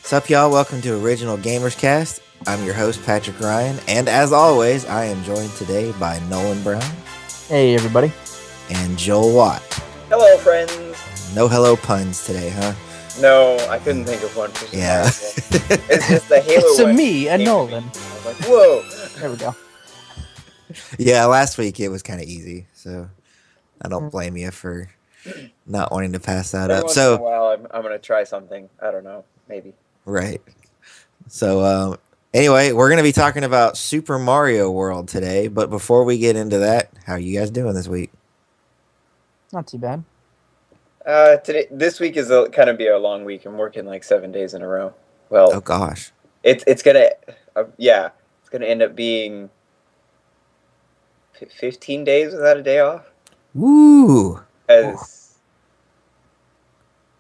What's up, y'all? Welcome to Original Gamers Cast. I'm your host, Patrick Ryan, and as always, I am joined today by Nolan Brown Hey, everybody. and Joel Watt. Hello, friends. No hello puns today, huh? No, I couldn't think of one for some Yeah. reason. It's just the Halo It's a one me, a came to Nolan. me. I was like, whoa. There we go. Yeah, last week it was kind of easy, so I don't blame you for not wanting to pass that Every up. once in a So, while, I'm going to try something. I don't know. Maybe. right. So, anyway, we're going to be talking about Super Mario World today, but before we get into that, how are you guys doing this week? Not too bad. This week is kind of be a long week. I'm working like 7 days in a row. Well, Oh, gosh. it's gonna, it's gonna end up being 15 days without a day off. Woo! As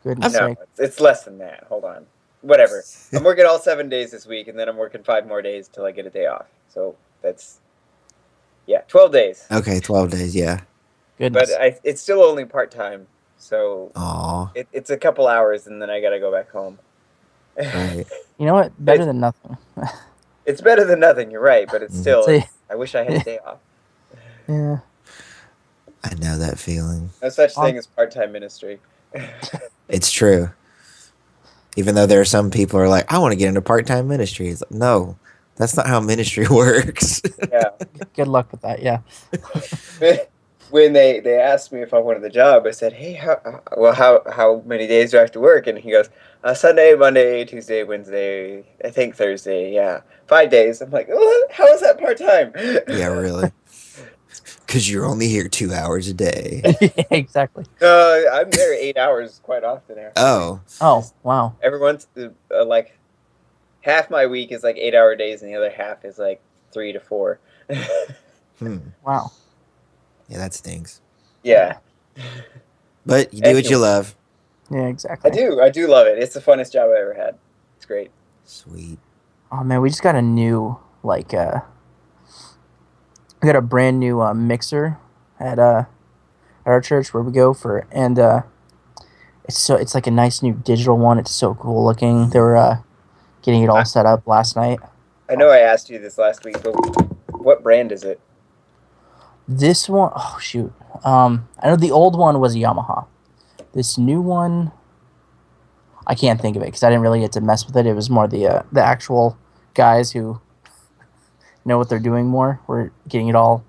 Goodness no, sake. it's less than that. Hold on. Whatever. I'm working all 7 days this week, and then I'm working 5 more days till I get a day off. So that's 12 days. Okay, 12 days, yeah. Goodness. But it's still only part time, so Aw, it's a couple hours, and then I gotta go back home. right. You know what? Better than nothing. It's better than nothing. You're right, but it's still. See. I wish I had a day off. Yeah. I know that feeling. No such thing as part-time ministry. It's true. Even though there are some people who are like, I want to get into part-time ministry. It's like, no, that's not how ministry works. Yeah. Good luck with that. Yeah. When they asked me if I wanted the job, I said, "Hey, how many days do I have to work?" And he goes, "Sunday, Monday, Tuesday, Wednesday, I think Thursday. Yeah, 5 days." I'm like, "Oh, how is that part time?" Yeah, really. Because you're only here 2 hours a day. Yeah, exactly. I'm there 8 hours quite often. Actually. Oh, wow. Every once like half my week is like 8 hour days, and the other half is like 3 to 4. Wow. Yeah, that stinks. Yeah. But you do what you love. Yeah, exactly. I do love it. It's the funnest job I ever had. It's great. Sweet. Oh, man, we just got a new, we got a brand new mixer at our church where we go for, and it's like a nice new digital one. It's so cool looking. They were getting it all set up last night. I know I asked you this last week, but what brand is it? This one, oh shoot. I know the old one was a Yamaha. This new one, I can't think of it because I didn't really get to mess with it. It was more the actual guys who know what they're doing more. We're getting it all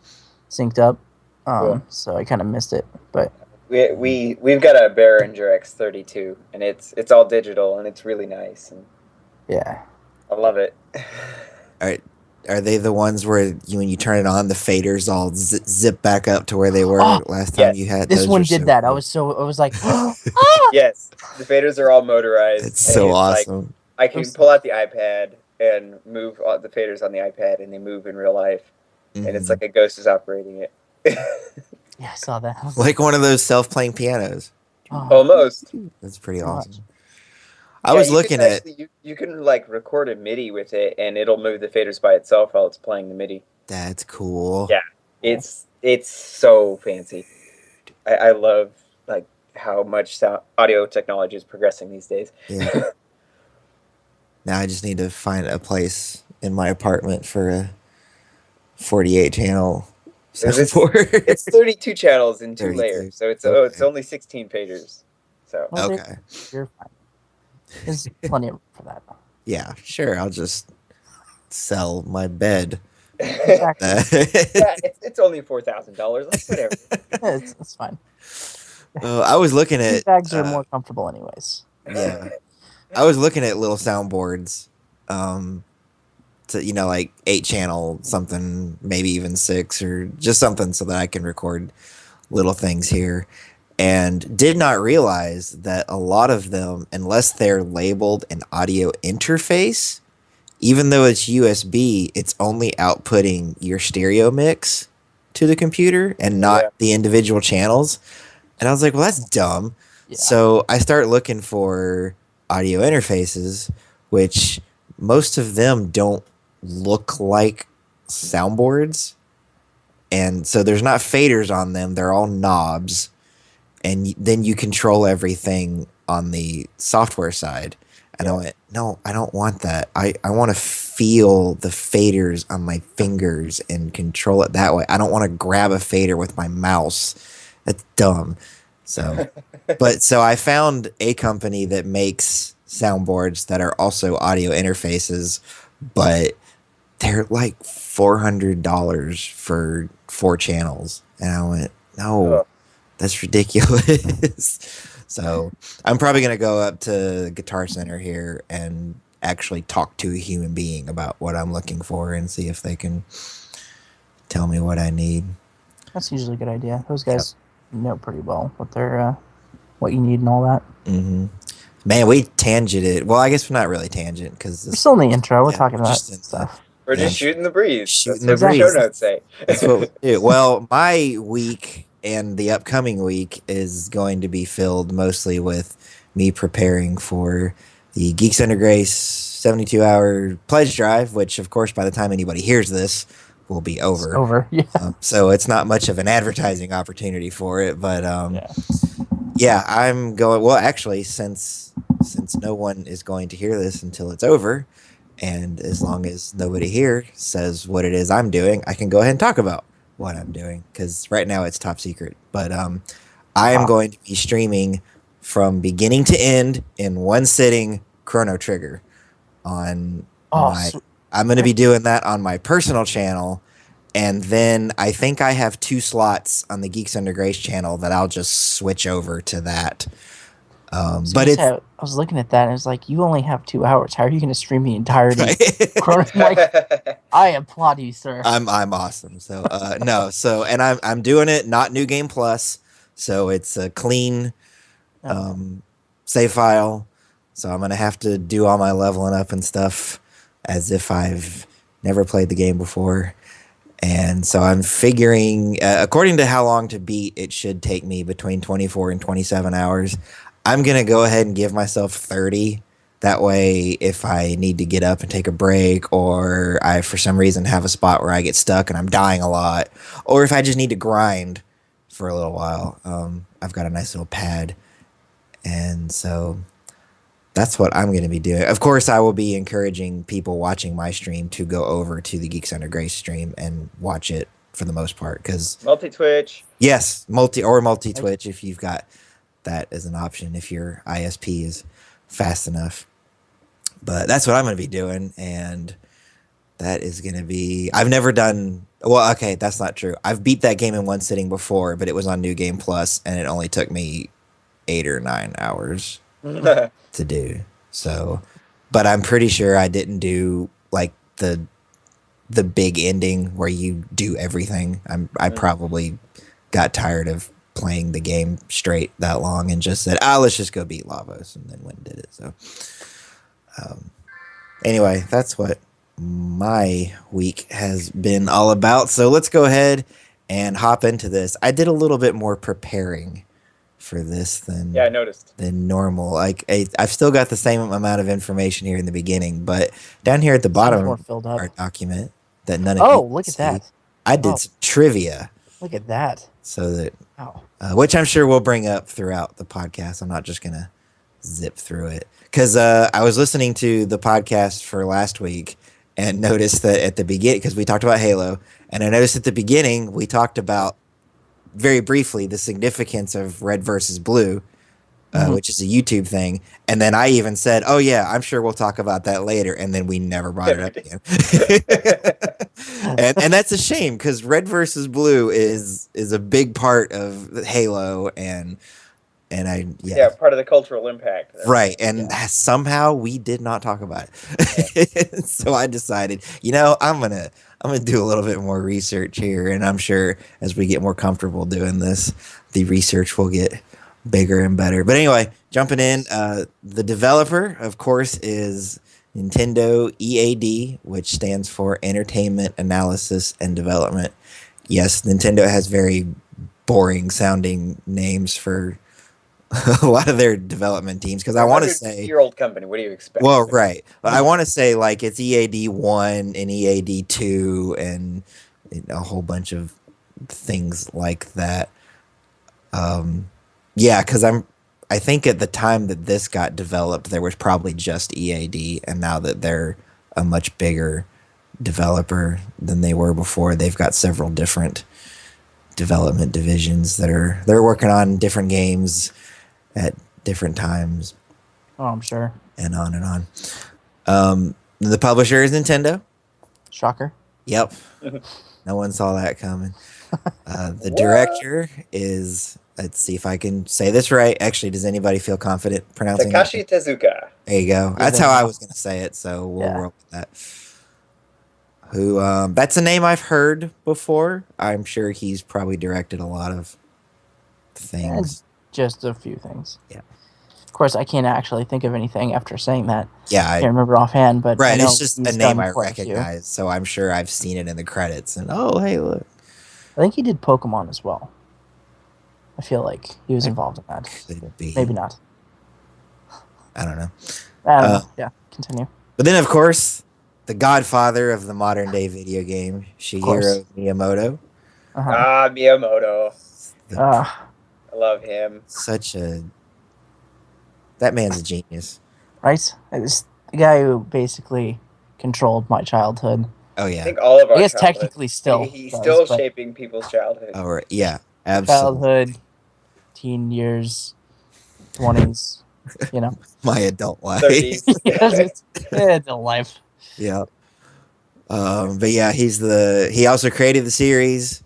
synced up. Cool. So I kind of missed it, but We've got a Behringer X32, and it's all digital, and it's really nice, and yeah. I love it. Are they the ones where when you turn it on, the faders all zip back up to where they were last time you had? This those? one Are did so that. cool. I was like, ah! Yes, the faders are all motorized. It's so like, awesome. I can pull out the iPad and move all the faders on the iPad, and they move in real life, and it's like a ghost is operating it. Yeah, I saw that. I was Like one of those self-playing pianos. oh, Almost. That's pretty Pretty much. awesome. I was looking at... You can like record a MIDI with it, and it'll move the faders by itself while it's playing the MIDI. That's cool. Yeah, it's so fancy. I love like how much audio technology is progressing these days. Yeah. Now I just need to find a place in my apartment for a 48 channel soundboard. It's 32 channels in 2 32. layers, so it's Okay. only 16 faders. So well, Okay. You're fine. There's plenty of room for that. Yeah, sure. I'll just sell my bed. Exactly. yeah, it's only $4,000. Like whatever. It's fine. I was looking These at... bags are more comfortable anyways. Yeah. I was looking at little soundboards, to, like 8 channel something, maybe even 6 or just something so that I can record little things here, and did not realize that a lot of them, unless they're labeled an audio interface, even though it's USB, it's only outputting your stereo mix to the computer and not the individual channels. And I was like, well, that's dumb. Yeah. So I start looking for audio interfaces, which most of them don't look like soundboards. And so there's not faders on them. They're all knobs. And then you control everything on the software side. And I Yeah. went, no, I don't want that. I want to feel the faders on my fingers and control it that way. I don't want to grab a fader with my mouse. That's dumb. So, so I found a company that makes soundboards that are also audio interfaces, but they're like $400 for 4 channels. And I went, no, Oh, that's ridiculous. So I'm probably going to go up to Guitar Center here and actually talk to a human being about what I'm looking for and see if they can tell me what I need. That's usually a good idea. Those Yep. guys know pretty well what they're what you need and all that. Hmm. Man, we tangented. Well, I guess we're not really tangent because We're this. still in the intro. We're Yeah, talking we're about just in the stuff. we're yeah just shooting the breeze. shooting That's the what the show breeze. Exactly. notes say. That's what we do. Well, my week and the upcoming week is going to be filled mostly with me preparing for the Geeks Under Grace 72-hour pledge drive, which, of course, by the time anybody hears this, will be It's over. over. Yeah. So it's not much of an advertising opportunity for it, but Yeah. yeah, I'm going. Well, actually, since no one is going to hear this until it's over, and as long as nobody here says what it is I'm doing, I can go ahead and talk about what I'm doing because right now it's top secret. But I am Wow. going to be streaming from beginning to end in one sitting Chrono Trigger on Oh, my. I'm going to be doing that on my personal channel. And then I think I have 2 slots on the Geeks Under Grace channel that I'll just switch over to that. But it's I was looking at that and it was like, you only have 2 hours. How are you going to stream the entirety of Chrono? I'm like, I applaud you, sir. I'm awesome. So no, so and I'm doing it not New Game Plus, so it's a clean Oh, save file. So I'm gonna have to do all my leveling up and stuff as if I've never played the game before. And so I'm figuring, according to how long to beat, it should take me between 24 and 27 hours. I'm going to go ahead and give myself 30. That way, if I need to get up and take a break, or I, for some reason, have a spot where I get stuck and I'm dying a lot, or if I just need to grind for a little while, I've got a nice little pad. And so that's what I'm going to be doing. Of course, I will be encouraging people watching my stream to go over to the Geeks Under Grace stream and watch it for the most part. Because Multi Twitch. yes, multi Twitch if you've got that as an option if your ISP is fast enough. But that's what I'm going to be doing, and that is going to be. I've never done. Well, okay, that's not true. I've beat that game in one sitting before, but it was on New Game Plus, and it only took me 8 or 9 hours to do. So, but I'm pretty sure I didn't do like the big ending where you do everything. I probably got tired of playing the game straight that long and just said, "Ah, let's just go beat Lavos," and then went and did it. So, anyway, that's what my week has been all about. So let's go ahead and hop into this. I did a little bit more preparing for this than Yeah, I noticed. than normal. Like I've still got the same amount of information here in the beginning, but down here at the seems bottom more of filled our up. document that none of you Oh, can look at see, that. I did Oh. some trivia. Look at that. So that Wow. which I'm sure we'll bring up throughout the podcast. I'm not just gonna zip through it because I was listening to the podcast for last week and noticed that at the beginning, because we talked about Halo, and I noticed at the beginning we talked about very briefly the significance of Red versus Blue, which is a YouTube thing. And then I even said, "Oh yeah, I'm sure we'll talk about that later." And then we never brought it up again. And that's a shame because Red versus Blue is a big part of Halo, and Yeah, part of the cultural impact. right. And Yeah. somehow we did not talk about it. So I decided, I'm gonna do a little bit more research here, and I'm sure as we get more comfortable doing this, the research will get bigger and better. But anyway, jumping in, the developer, of course, is Nintendo EAD, which stands for Entertainment Analysis and Development. Yes, Nintendo has very boring sounding names for a lot of their development teams because I want to say, year-old company. What do you expect? well, right, but I want to say like it's EAD 1 and EAD 2 and a whole bunch of things like that. Yeah, because I think at the time that this got developed, there was probably just EAD, and now that they're a much bigger developer than they were before, they've got several different development divisions that they're working on different games at different times, Oh, I'm sure. and on and on. The publisher is Nintendo. Shocker. Yep, no one saw that coming. The What? director is. Let's see if I can say this right. Actually, does anybody feel confident pronouncing that? Takashi Tezuka. There you go. That's there how you I go. was going to say it, so we'll Yeah. roll with that. Who? That's a name I've heard before. I'm sure he's probably directed a lot of things. Just a few things. Yeah. Of course, I can't actually think of anything after saying that. Yeah, I can't remember offhand, but I right. know It's just a he's name done I quite a few. recognize, so I'm sure I've seen it in the credits. And oh, hey, look, I think he did Pokemon as well. I feel like he was I- involved in that. could be. Maybe not. I don't know. I don't know. Yeah, continue. But then, of course, the godfather of the modern day video game, Shigeru Miyamoto. Uh-huh. Miyamoto. Uh, I love him. That man's a genius. right? It was the guy who basically controlled my childhood. Oh I yeah. think all of our I guess childhood- technically still He's does, still but shaping people's childhood. Oh right. Yeah. Absolutely. childhood, teen years, 20s, you know. My adult life. 30s. It's a life. Yeah. But yeah, he also created the series.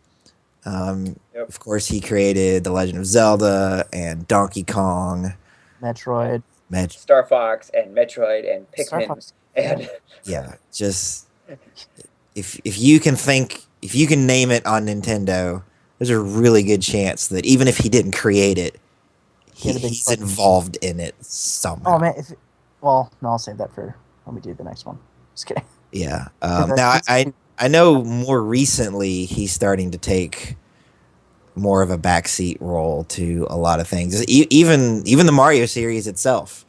Yep. Of course, he created The Legend of Zelda and Donkey Kong. Metroid. Star Fox and Metroid and Star Pikmin Fox. and Yeah, just if you can name it on Nintendo, there's a really good chance that even if he didn't create it, He had a big he's foot. involved in it somehow. Oh man, well, no, I'll save that for when we do the next one. Just kidding. Yeah. That's- Now that's- I know more recently he's starting to take more of a backseat role to a lot of things. Even the Mario series itself.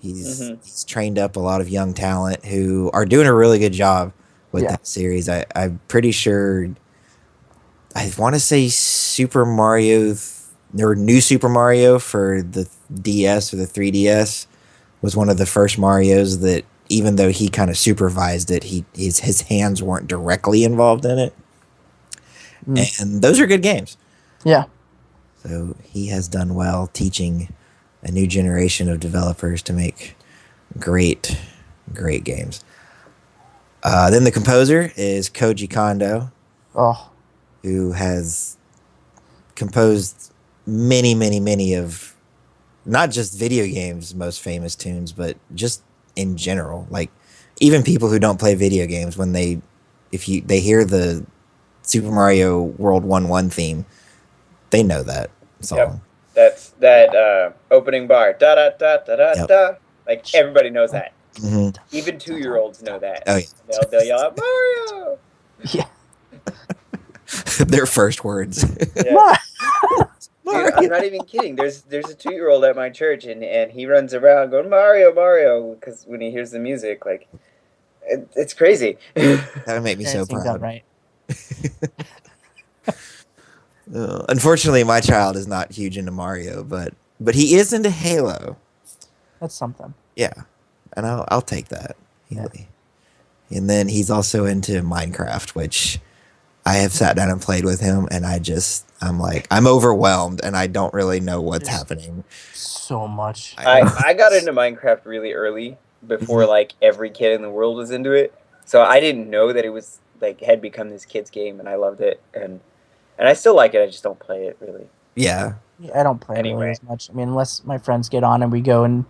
He's trained up a lot of young talent who are doing a really good job with Yeah. that series. I'm pretty sure. I want to say Super Mario, or New Super Mario for the DS or the 3DS was one of the first Marios that, even though he kind of supervised it, his hands weren't directly involved in it. And those are good games. Yeah. So he has done well teaching a new generation of developers to make great games. Then the composer is Koji Kondo, Oh, who has composed many of not just video games' most famous tunes, but just in general. Like even people who don't play video games, when they hear the Super Mario World 1-1 theme, they know that song. Yep. That's that opening bar. Da da da da da Yep. da. Like everybody knows that. Mhm. Even 2-year-olds know that. Oh yeah. They'll yell out Mario. yeah. Their first words. Yeah. Dude, I'm not even kidding. There's a 2-year-old at my church, and he runs around going Mario, because when he hears the music, like it's crazy. That would make me so Parenting done proud. right. Unfortunately, my child is not huge into Mario, but he is into Halo. That's something. Yeah, and I'll take that. Yeah. And then he's also into Minecraft, which I have sat down and played with him, and I'm overwhelmed, and I don't really know what's happening. So much. I got into Minecraft really early, before like every kid in the world was into it. So I didn't know that it was like had become this kid's game, and I loved it, and I still like it. I just don't play it really. Yeah. I don't play it really Anyway. as much. I mean, unless my friends get on and we go and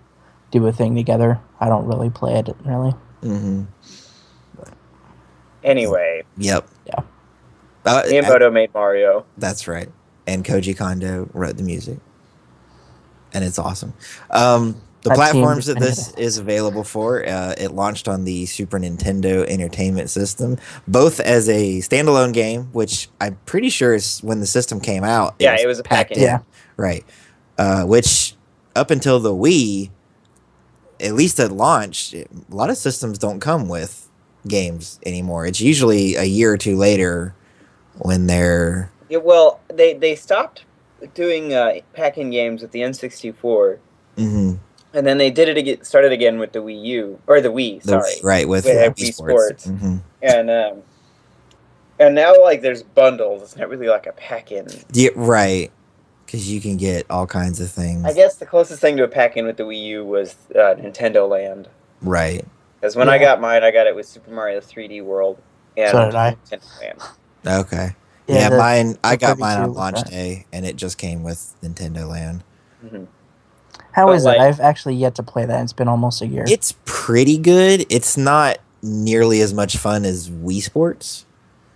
do a thing together, I don't really play it really. Mm-hmm. Anyway, Yep. Yeah. Miyamoto made Mario. That's right. And Koji Kondo wrote the music. And it's awesome. The That platforms team that this is available for, it launched on the Super Nintendo Entertainment System, both as a standalone game, which I'm pretty sure is when the system came out. Yeah, it was a package. Yeah. Right. Which up until the Wii, at least at launch, a lot of systems don't come with games anymore. It's usually a year or two later when they're... Yeah, well, they stopped doing pack-in games with the N64, Mm-hmm. and then they did it again, started again with the Wii U or the Wii, The sorry, right with with Wii Wii Sports. Sports, Mm-hmm. and now like there's bundles. It's not really like a pack-in. Yeah, right. Because you can get all kinds of I things. guess the closest thing to a pack-in with the Wii U was Nintendo Land. Right. Because when I got mine, I got it with Super Mario 3D World So and did I. Nintendo Land. Okay. Yeah, Yeah, mine. I the got mine 32 on was launch that. day, and it just came with Nintendo Land. Mm-hmm. How But, is it? like- I've actually yet to play that. It's been almost a year. It's pretty good. It's not nearly as much fun as Wii Sports,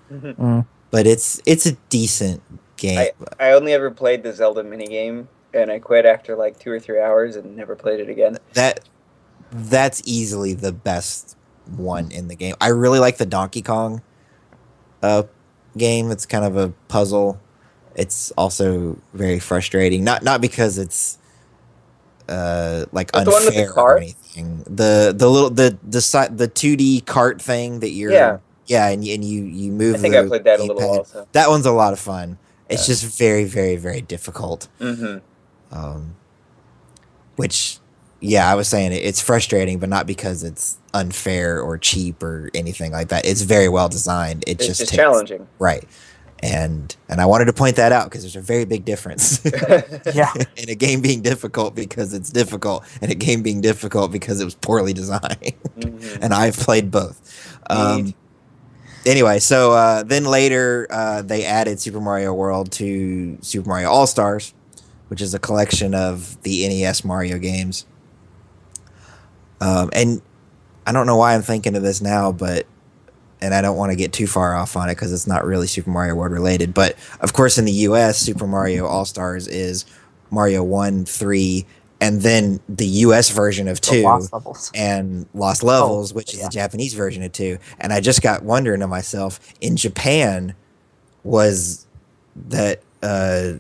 but it's a decent game. I only ever played the Zelda minigame, and I quit after like 2 or 3 hours and never played it again. That's easily the best one in the game. I really like the Donkey Kong game. It's kind of a puzzle. It's also very frustrating. Not because it's like But the one with the unfair or cart? anything. The 2D cart thing that you're and you move I think I the played that a little gamepad. also. That one's a lot of fun. It's Yeah. just very very very difficult. Mm-hmm. Which I was saying it's frustrating, but not because it's unfair or cheap or anything like that. It's very well designed. It It's just just takes, challenging. right. And I wanted to point that out because there's a very big difference Yeah. in a game being difficult because it's difficult, and a game being difficult because it was poorly designed. Mm-hmm. And I've played both. Neat. Anyway, so then later they added Super Mario World to Super Mario All Stars, which is a collection of the NES Mario games. And I don't know why I'm thinking of this now, and I don't want to get too far off on it because it's not really Super Mario World related. But of course, in the US, Super Mario All Stars is Mario 1, 3, and then the US version of 2 Lost Levels. and Lost Levels, which is the Japanese version of 2. And I just got wondering to myself, in Japan, was that Doki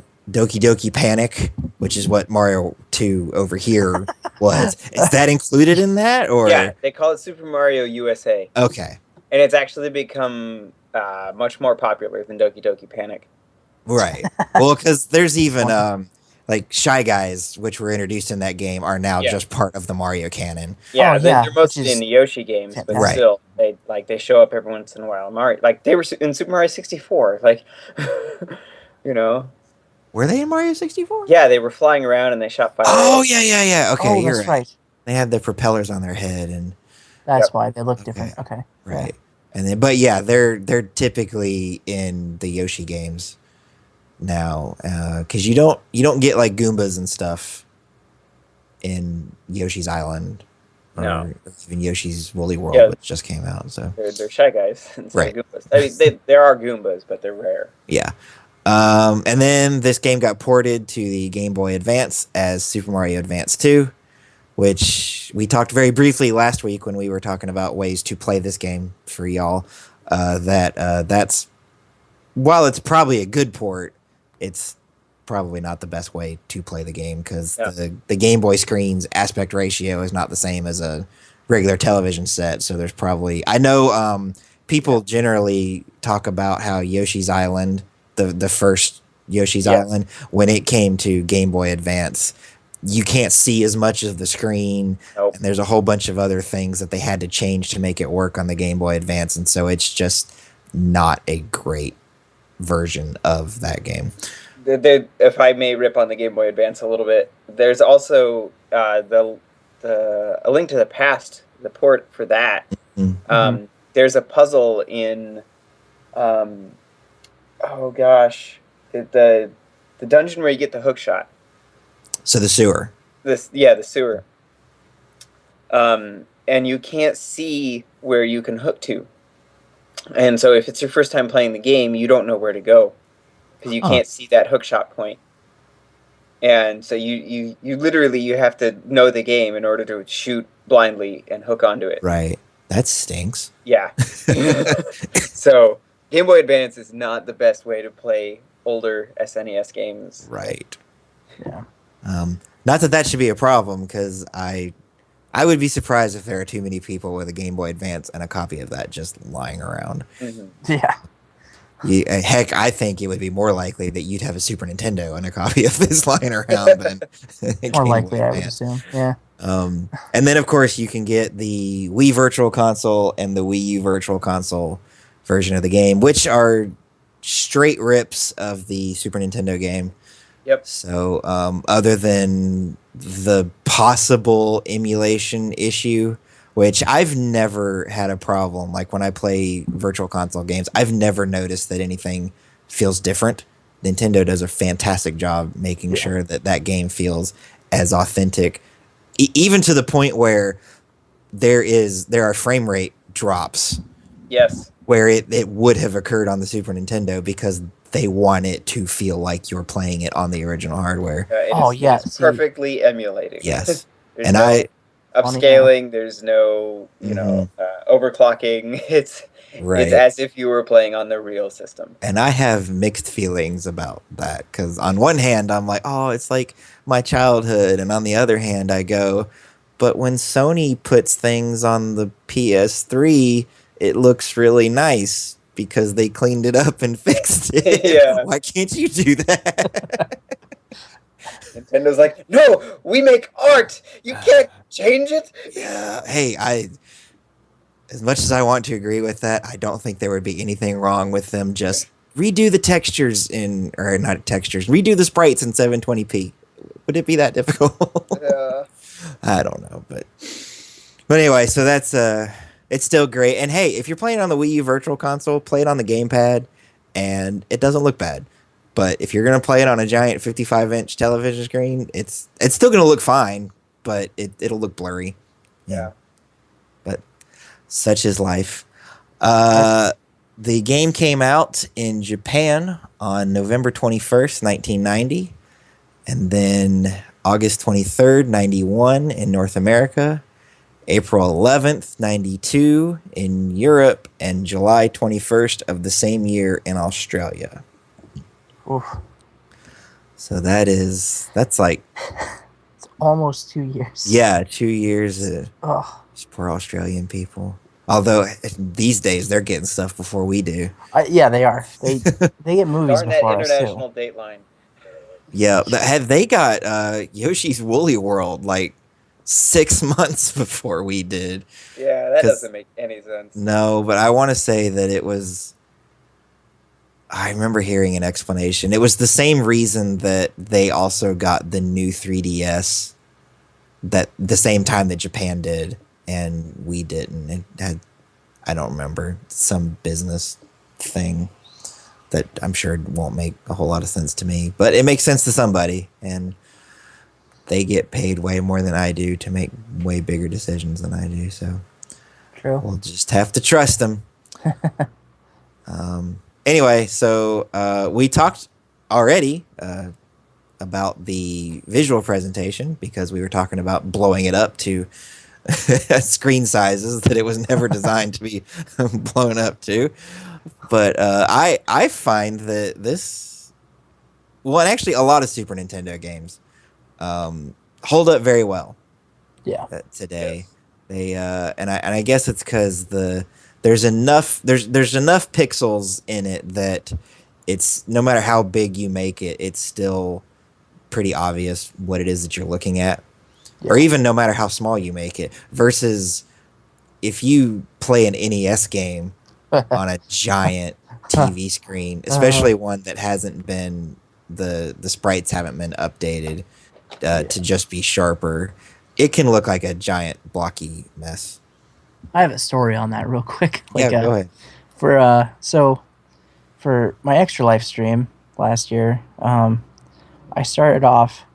Doki Panic, which is what Mario 2 over here was. Is that included in that? Or Yeah, they call it Super Mario USA. Okay. And it's actually become much more popular than Doki Doki Panic. Right. Well, because there's even like Shy Guys, which were introduced in that game, are now just part of the Mario canon. Yeah, Oh, they're which mostly is in the Yoshi games, but Right. still, they show up every once in a while. Mario, like they were in Super Mario 64, like you know. Were they in Mario 64? Yeah, they were flying around and they shot fire. Oh yeah. Okay, Oh, you're that's right. right. They had the propellers on their head, and That's why they look different. Okay. right. And then, but yeah, they're typically in the Yoshi games now, because you don't get like Goombas and stuff in Yoshi's Island or even Yoshi's Woolly World, which just came out. So they're Shy Guys instead Right. of Goombas. I mean, there are Goombas, but they're rare. yeah. And then this game got ported to the Game Boy Advance as Super Mario Advance 2, which we talked very briefly last week when we were talking about ways to play this game for y'all. That's, while it's probably a good port, it's probably not the best way to play the game because the Game Boy screen's aspect ratio is not the same as a regular television set. So there's probably, I know people generally talk about how Yoshi's Island, the first Yoshi's Island, when it came to Game Boy Advance, you can't see as much of the screen, and there's a whole bunch of other things that they had to change to make it work on the Game Boy Advance, and so it's just not a great version of that game. If I may rip on the Game Boy Advance a little bit, there's also the A Link to the Past, the port for that. Mm-hmm. There's a puzzle in oh gosh, the dungeon where you get the hook shot. So the sewer. The sewer. And you can't see where you can hook to. And so if it's your first time playing the game, you don't know where to go because you can't see that hook shot point. And so you literally you have to know the game in order to shoot blindly and hook onto it. Right. That stinks. Yeah. So Game Boy Advance is not the best way to play older SNES games. Right. Yeah. Not that should be a problem, because I would be surprised if there are too many people with a Game Boy Advance and a copy of that just lying around. Mm-hmm. Yeah. Heck, I think it would be more likely that you'd have a Super Nintendo and a copy of this lying around than a More Game Boy likely, I would Advance. assume. Yeah. And then, of course, you can get the Wii Virtual Console and the Wii U Virtual Console version of the game, which are straight rips of the Super Nintendo game. Yep. So, other than the possible emulation issue, which I've never had a problem, like when I play Virtual Console games, I've never noticed that anything feels different. Nintendo does a fantastic job making Yeah. sure that that game feels as authentic, even to the point where there are frame rate drops Yes. where it would have occurred on the Super Nintendo because they want it to feel like you're playing it on the original hardware. Oh, It yeah, is see- perfectly emulating. Yes. There's And no Funny, yeah. upscaling. There's no, overclocking. It's Right. as if you were playing on the real system. And I have mixed feelings about that because on one hand, I'm like, oh, it's like my childhood. And on the other hand, I go, but when Sony puts things on the PS3, it looks really nice because they cleaned it up and fixed it. Yeah. Why can't you do that? Nintendo's like, no, we make art. You can't change it. Yeah. Hey, as much as I want to agree with that, I don't think there would be anything wrong with them just redo the textures or not textures, redo the sprites in 720p. Would it be that difficult? Uh, I don't know, but anyway, so that's it's still great. And hey, if you're playing on the Wii U Virtual Console, play it on the gamepad, and it doesn't look bad. But if you're gonna play it on a giant 55-inch television screen, it's still gonna look fine, but it'll look blurry. yeah. But such is life. The game came out in Japan on November 21st, 1990, and then August 23rd, 91 in North America, April 11th, 92 in Europe, and July 21st of the same year in Australia. Oof. So that's like, It's almost 2 years. yeah, 2 years. Oh, These poor Australian people. Although these days they're getting stuff before we do. yeah, they are. They get movies Darn that before us too. international dateline. Yeah, have they got Yoshi's Woolly World like 6 months before we did? Yeah, that 'Cause- doesn't make any sense. No, but I want to say that it was. I remember hearing an explanation. It was the same reason that they also got the new 3DS that the same time that Japan did and we didn't. It had, I don't remember, some business thing that I'm sure won't make a whole lot of sense to me, but it makes sense to somebody, and they get paid way more than I do to make way bigger decisions than I do. So True. we'll just have to trust them. Anyway, so we talked already about the visual presentation because we were talking about blowing it up to screen sizes that it was never designed to be blown up to. But I find that this, well, and actually a lot of Super Nintendo games hold up very well. Yeah. Today. Yes. They and I guess it's because there's enough pixels in it that it's, no matter how big you make it, it's still pretty obvious what it is that you're looking at. Yeah. Or even no matter how small you make it, versus if you play an NES game on a giant TV screen, especially one that hasn't been, the sprites haven't been updated to just be sharper, it can look like a giant blocky mess. I have a story on that real quick. Yeah, go ahead. For my Extra Life stream last year, I started off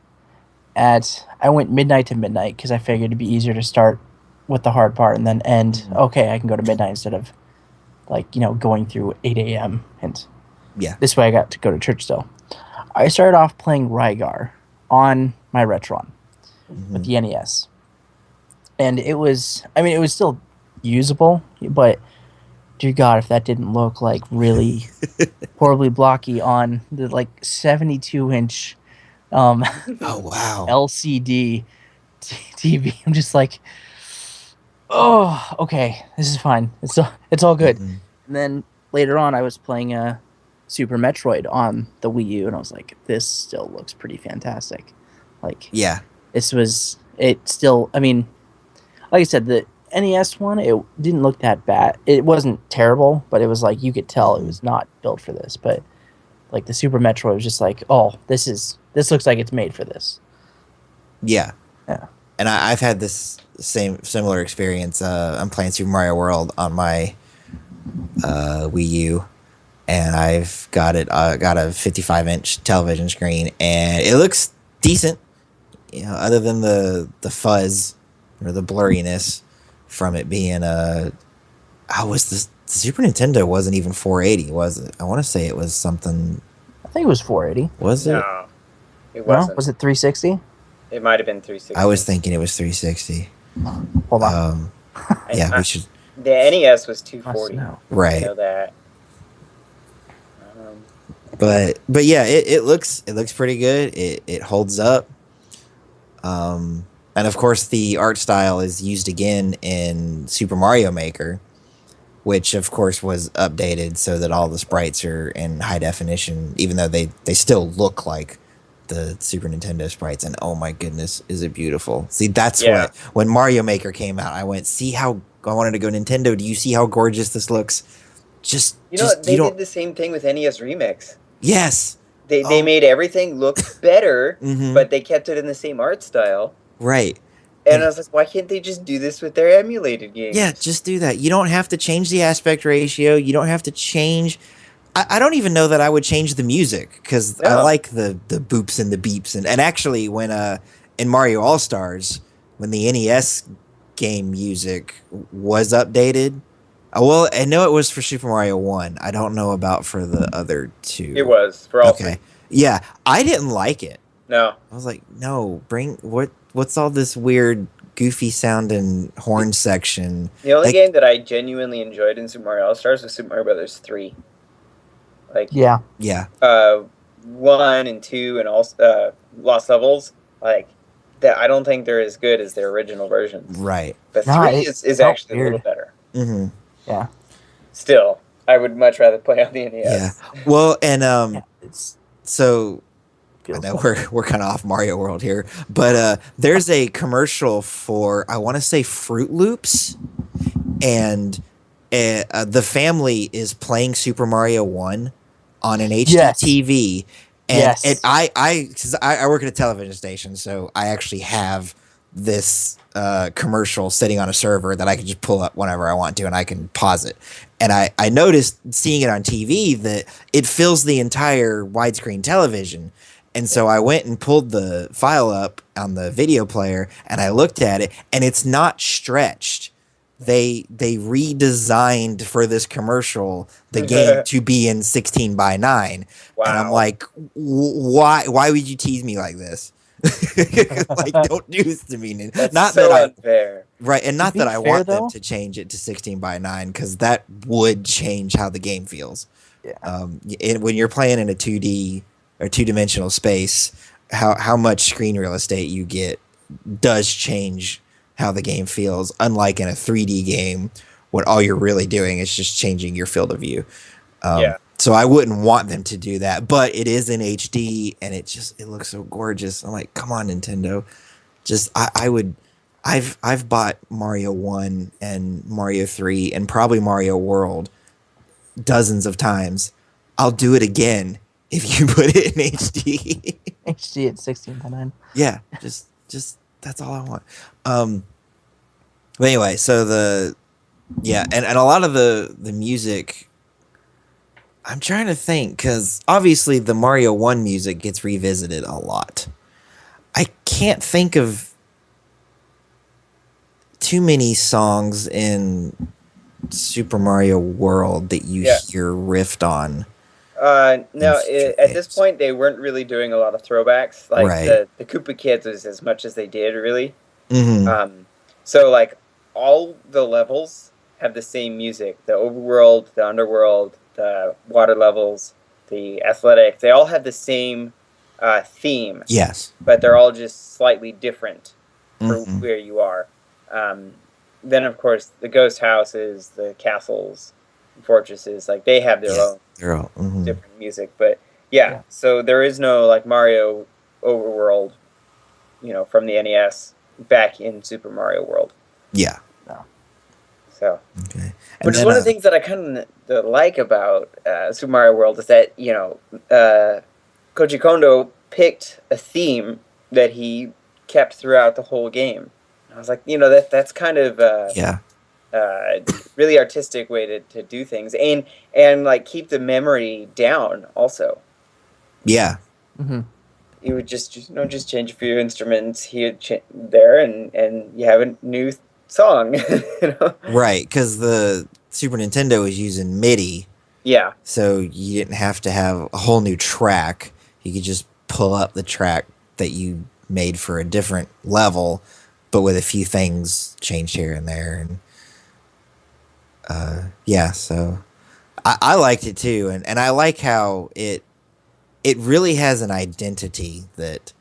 I went midnight to midnight because I figured it'd be easier to start with the hard part and then end. Okay, I can go to midnight instead of going through 8 a.m. and Yeah. this way I got to go to church still. I started off playing Rygar on my Retron with the NES, and it was still usable, but dear God, if that didn't look like really horribly blocky on the 72-inch Oh wow. LCD TV, I'm just like, oh, okay, this is fine. It's all good. Mhm. And then later on, I was playing Super Metroid on the Wii U, and I was like, this still looks pretty fantastic. Like, Yeah. it still, I mean, like I said, the NES one, it didn't look that bad. It wasn't terrible, but it was like, you could tell it was not built for this. But like the Super Metroid was just like, oh, this looks like it's made for this. Yeah. Yeah. And I've had this similar experience. I'm playing Super Mario World on my Wii U, and I've got got a 55-inch television screen, and it looks decent. You know, other than the fuzz or the blurriness from it being how was this? The Super Nintendo wasn't even 480, was it? I want to say it was something. I think it was 480. Was it? No, it No, wasn't. was it 360? It might have been 360. I was thinking it was 360. Hold on. Yeah, we should. The NES was Must 240. know. I Right. know that. But yeah, it looks pretty good. It holds up. And of course the art style is used again in Super Mario Maker, which of course was updated so that all the sprites are in high definition, even though they still look like the Super Nintendo sprites. And oh my goodness, is it beautiful. See, that's what, when Mario Maker came out, I went, see how, I wanted to go, Nintendo, do you see how gorgeous this looks? They did the same thing with NES Remix. Yes. They made everything look better, Mhm. but they kept it in the same art style. Right. And I was like, why can't they just do this with their emulated games? Yeah, just do that. You don't have to change the aspect ratio. You don't have to change. I don't even know that I would change the music, because I like the boops and the beeps. And actually, when in Mario All Stars, when the NES game music was updated, well, I know it was for Super Mario 1. I don't know about for the other two. It was for all three. Yeah, I didn't like it. No. I was like, no, what's all this weird, goofy sounding horn section? The only game that I genuinely enjoyed in Super Mario All Stars was Super Mario Brothers 3. Like, yeah, 1 and 2 and all Lost Levels, like that. I don't think they're as good as their original versions. Right. But 3 is actually a little better. Mm-hmm. Yeah. Still, I would much rather play on the NES. Yeah. Well, and so I know we're kind of off Mario World here, but there's a commercial for, I want to say, Fruit Loops, and the family is playing Super Mario 1 on an HD TV. And because I work at a television station, so I actually have this commercial sitting on a server that I can just pull up whenever I want to, and I can pause it. And I noticed, seeing it on TV, that it fills the entire widescreen television. And so I went and pulled the file up on the video player, and I looked at it, and it's not stretched. They redesigned for this commercic the game to be in 16:9. Wow. And I'm like, why would you tease me like this? Like, don't do this to me. That's not so unfair. Right, and not that I want them to change it to 16:9, because that would change how the game feels. Yeah. When you're playing in a 2D or two-dimensional space, how much screen real estate you get does change how the game feels, unlike in a 3D game when all you're really doing is just changing your field of view. So I wouldn't want them to do that, but it is in HD, and it looks so gorgeous. I'm like, come on, Nintendo. I've bought Mario 1 and Mario 3 and probably Mario World dozens of times. I'll do it again if you put it in HD. HD at 16:9. Yeah, just that's all I want. But anyway, so and a lot of the music, I'm trying to think, because obviously the Mario 1 music gets revisited a lot. I can't think of too many songs in Super Mario World that you hear riffed on. No, at this point they weren't really doing a lot of throwbacks. Like the Koopa Kids was as much as they did, really. Mm-hmm. So like all the levels have the same music. The overworld, the underworld, the water levels, the athletic, they all have the same theme. Yes. But they're all just slightly different for where you are. Then, of course, the ghost houses, the castles, fortresses, like they have their own They're all, different music. But yeah, so there is no like Mario overworld, from the NES back in Super Mario World. yeah. No. So, Okay. And which is then, one of the things that I kind of like about Super Mario World is that Koji Kondo picked a theme that he kept throughout the whole game. I was like, that's kind of yeah, really artistic way to do things and like keep the memory down also. yeah, Mm-hmm. You would just change a few instruments here there and you have a new song. right. Because the Super Nintendo was using MIDI, Yeah. so you didn't have to have a whole new track. You could just pull up the track that you made for a different level, but with a few things changed here and there. And yeah, so I liked it too, and I like how it really has an identity that,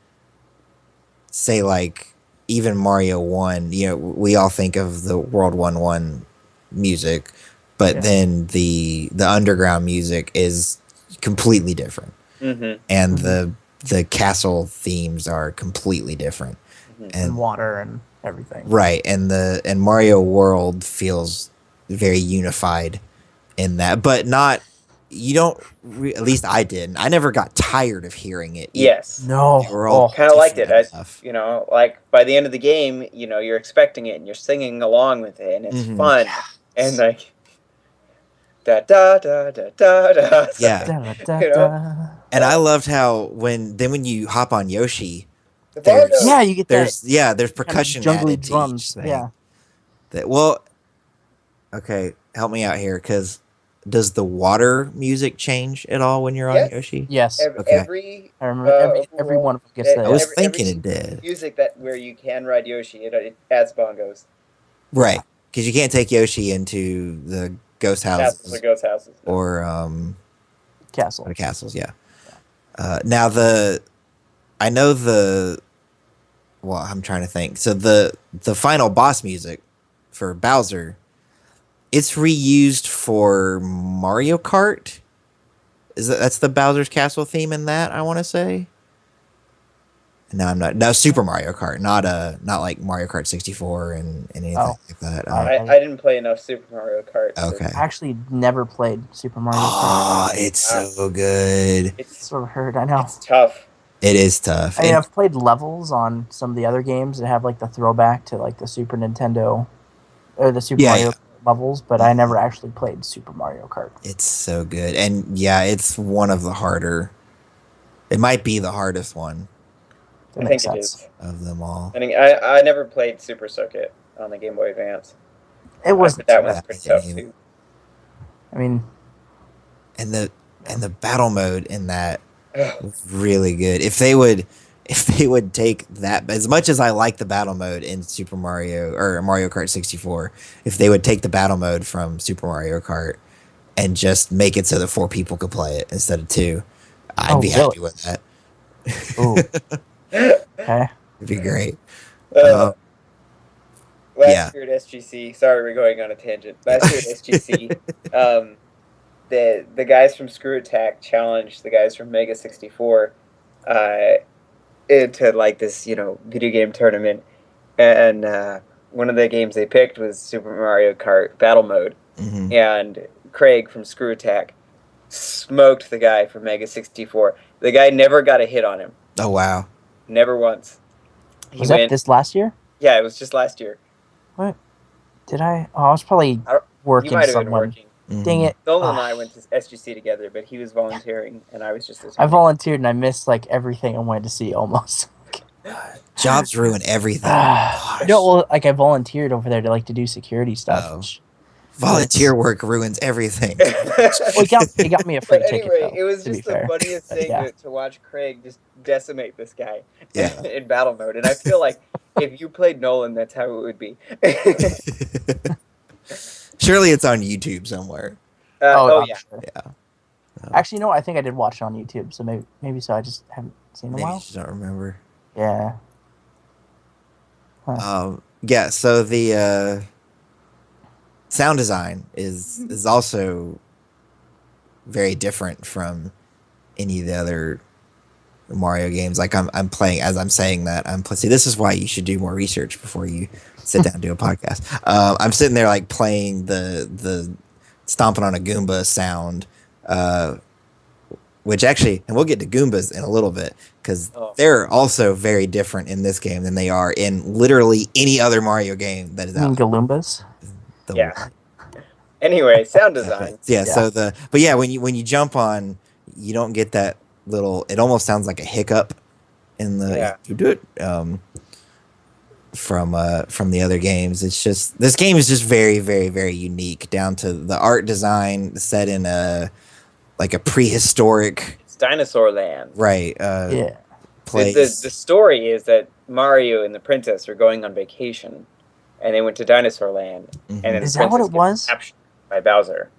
say, like even Mario One. We all think of the World 1-1 music, but Yeah. then the underground music is completely different, Mm-hmm. and the castle themes are completely different, Mm-hmm. And water and everything. right, and Mario World feels very unified in that, but not. You don't. At least I didn't. I never got tired of hearing it either. Yes. They No. were all Oh. Kind of liked different it. I, enough. like by the end of the game, you're expecting it and you're singing along with it and it's Hmm. fun. And like da da da da da da. It's Yeah, like, Da, da, you know, da. and I loved how when you hop on Yoshi, the Yeah, bongos. you get that there's kind of percussion jungly added to each drums. thing. Yeah. Okay, help me out here, because does the water music change at all when you're on Yes. Yoshi? Yes. Okay, Every I remember every overworld, one of them gets that. I was every thinking it did. music that where you can ride Yoshi, it adds bongos. Right, because you can't take Yoshi into the ghost Castles or houses ghost houses. No. or Castle. the castles. Yeah. Now I know the well, I'm trying to think. So the final boss music for Bowser, it's reused for Mario Kart. That's the Bowser's Castle theme in that, I want to say. No, I'm not. No, Super Mario Kart, not like Mario Kart 64 and anything Oh. like that. I didn't play enough Super Mario Kart. Okay. I actually never played Super Mario Kart. Oh, it's so good. It's Sort of heard. I know. it's tough. It is tough. I mean, And I've played levels on some of the other games that have like the throwback to like the Super Nintendo or the Super Yeah, Mario yeah. levels, but I never actually played Super Mario Kart. it's so good. And yeah, it's one of the harder. It might be the hardest one That I makes think it sense. is. of them all. I think I never played Super Circuit on the Game Boy Advance. It wasn't But that too one's bad. pretty tough too. I mean, And the battle mode in that Ugh. was really good. If they would take that, as much as I like the battle mode in Super Mario or Mario Kart 64, if they would take the battle mode from Super Mario Kart and just make it so that 4 people could play it instead of 2, I'd be happy with that. ooh, okay. It'd be great. Last Yeah. year at SGC, sorry we're going on a tangent. Last year at SGC, the guys from Screw Attack challenged the guys from Mega 64 into like this, video game tournament. And one of the games they picked was Super Mario Kart Battle Mode. Hmm. And Craig from Screw Attack smoked the guy from Mega 64. The guy never got a hit on him. Oh wow. Never once. Was that this last year? Yeah, it was just last year. What? Did I? Oh, I was probably You working might have been someone. working. Dang it. Nolan and Ah. I went to SGC together, but he was volunteering and I was just I attending. volunteered and I missed like everything I wanted to see almost. Jobs ruin everything. No, well, like I volunteered over there to do security stuff. Oh. which- Volunteer work ruins everything. Well, it got me a free But ticket. anyway, Though, it was to be just the fair. funniest But thing yeah. to watch Craig just decimate this guy Yeah. in battle mode. And I feel like if you played Nolan, that's how it would be. Surely it's on YouTube somewhere. Oh, I'm yeah. sure. Yeah. Actually, no, I think I did watch it on YouTube, so maybe so. I just haven't seen it in a Maybe you while. just don't remember. Yeah. Yeah, so the sound design is also very different from any of the other Mario games. Like I'm playing as I'm saying that see, this is why you should do more research before you sit down and do a podcast. I'm sitting there like playing the stomping on a Goomba sound, which actually, and we'll get to Goombas in a little bit because they're also very different in this game than they are in literally any other Mario game that is You mean out. Galoombas? Yeah. Anyway, sound design. Yeah. So when you jump on, you don't get that little. It almost sounds like a hiccup in the you do it from the other games. It's just this game is just very very very unique down to the art design set in a prehistoric. It's Dinosaur Land. Right. Yeah. Place. The story is that Mario and the princess are going on vacation, and they went to Dinosaur Land. Mhm. And then Is the that what princess it was? gets captured by Bowser.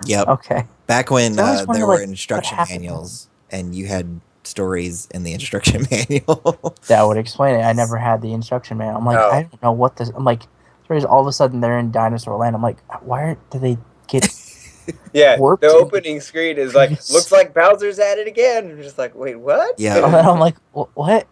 Yep. Okay. Back when So I always wonder, there were like, what instruction happened? manuals and you had stories in the instruction manual. That would explain it. I never had the instruction manual. I'm like, No. I don't know what this. I'm like, all of a sudden they're in Dinosaur Land. I'm like, do they get? Yeah, Warped the in opening screen is like, previous- looks like Bowser's at it again. I'm just like, wait, what? Yeah. And then I'm like, what?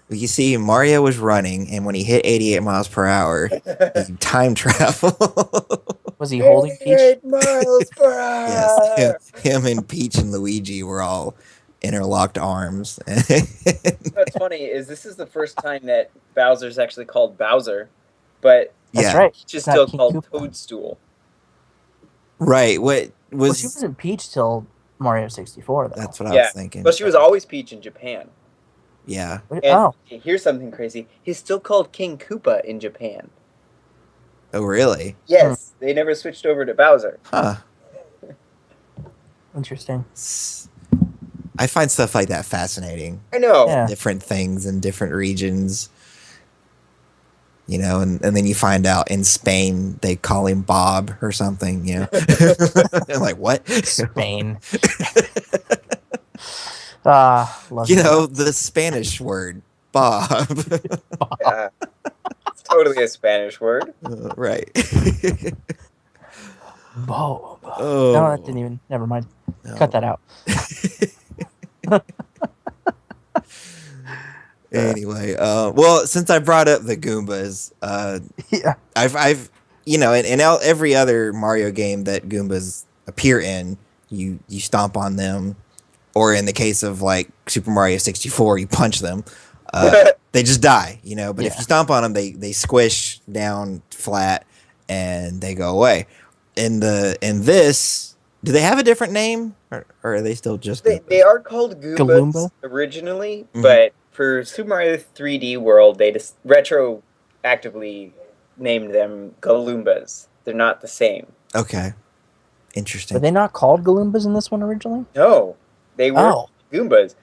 You see, Mario was running, and when he hit 88 miles per hour, he time traveled. Was he holding Peach? 88 miles per hour. Yes, him and Peach and Luigi were all interlocked arms. What's funny is this is the first time that Bowser's actually called Bowser, but That's Yeah. right. Peach is Not still King called Koopa. Toadstool. Right. What Well, she was? wasn't Peach till Mario 64, though. That's what I Yeah, was thinking. Well, she was always Peach in Japan. Yeah. What- And oh, here's something crazy. He's still called King Koopa in Japan. Oh, really? Yes, they never switched over to Bowser. Huh. interesting. I find stuff like that fascinating. I know. Yeah. Different things in different regions. You know, and then you find out in Spain they call him Bob or something, you know. I'm like, what? Spain. Love You it. know, the Spanish word, Bob. Yeah. It's totally a Spanish word. Right. Bob. Oh. No, that didn't even. Never mind. No. Cut that out. Anyway, well, since I brought up the Goombas, Yeah. I've you know, in every other Mario game that Goombas appear in, you stomp on them, or in the case of like Super Mario 64, you punch them. They just die, you know. But if Yeah. you stomp on them, they squish down flat and they go away. In this, do they have a different name, or are they still just Goombas? They are called Goombas Galoomba? originally, Mhm. but for Super Mario 3D World, they just retroactively named them Galoombas. They're not the same. Okay, Were interesting. they not called Galoombas in this one originally? No, they were Oh. Goombas.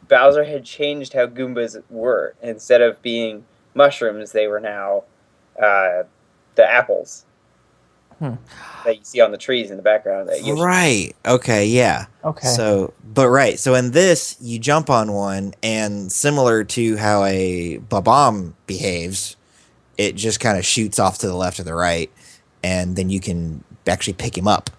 Bowser had changed how Goombas were. Instead of being mushrooms, they were now the apples that you see on the trees in the background. That Yoshi. Right. Okay. Yeah. Okay. So in this, you jump on one, and similar to how a Bob-omb behaves, it just kind of shoots off to the left or the right, and then you can actually pick him up.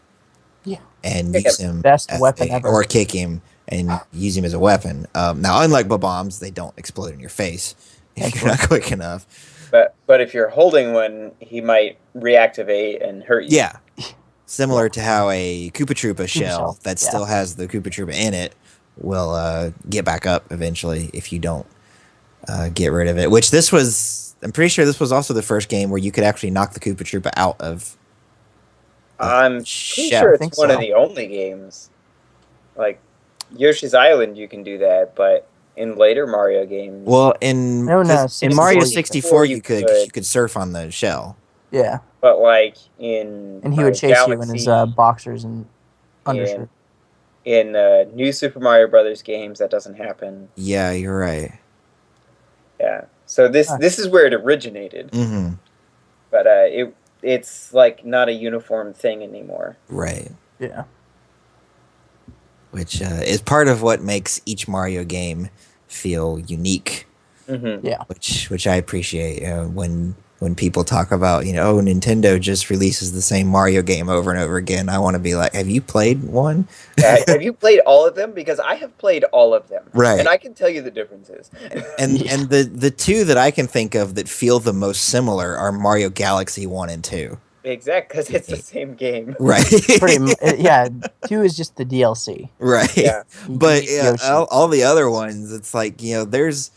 Yeah. And Kick use him Best as weapon ever. or kick him and use him as a weapon. Now, unlike Bob-ombs, they don't explode in your face if you're not quick enough. But if you're holding one, he might reactivate and hurt you. Yeah. Similar to how a Koopa Troopa shell shell, that yeah. still has the Koopa Troopa in it will get back up eventually if you don't get rid of it. Which I'm pretty sure this was also the first game where you could actually knock the Koopa Troopa out of. I'm pretty shell. sure I it's think one of so. the only games. Like Yoshi's Island, you can do that, but in later Mario games, Well, in No, no, in Mario 64 64, you you could could. you could surf on the shell. Yeah. but like in And he would Mario chase you in his Galaxy, boxers and undershirt. in New Super Mario Brothers games, that doesn't happen. Yeah, you're right. Yeah, so this Huh. this is where it originated, Mm-hmm. but it's like not a uniform thing anymore. Right. Yeah. Which is part of what makes each Mario game feel unique. Mm-hmm. Yeah. Which I appreciate. When when people talk about, oh, Nintendo just releases the same Mario game over and over again, I want to be like, have you played one? Have you played all of them? Because I have played all of them, and Right. I can tell you the differences. And the two that I can think of that feel the most similar are Mario Galaxy 1 and 2. Exact, because it's the same game. Right. Yeah. 2 is just the DLC. Right. Yeah. You But get Yoshi. all the other ones, it's like, there's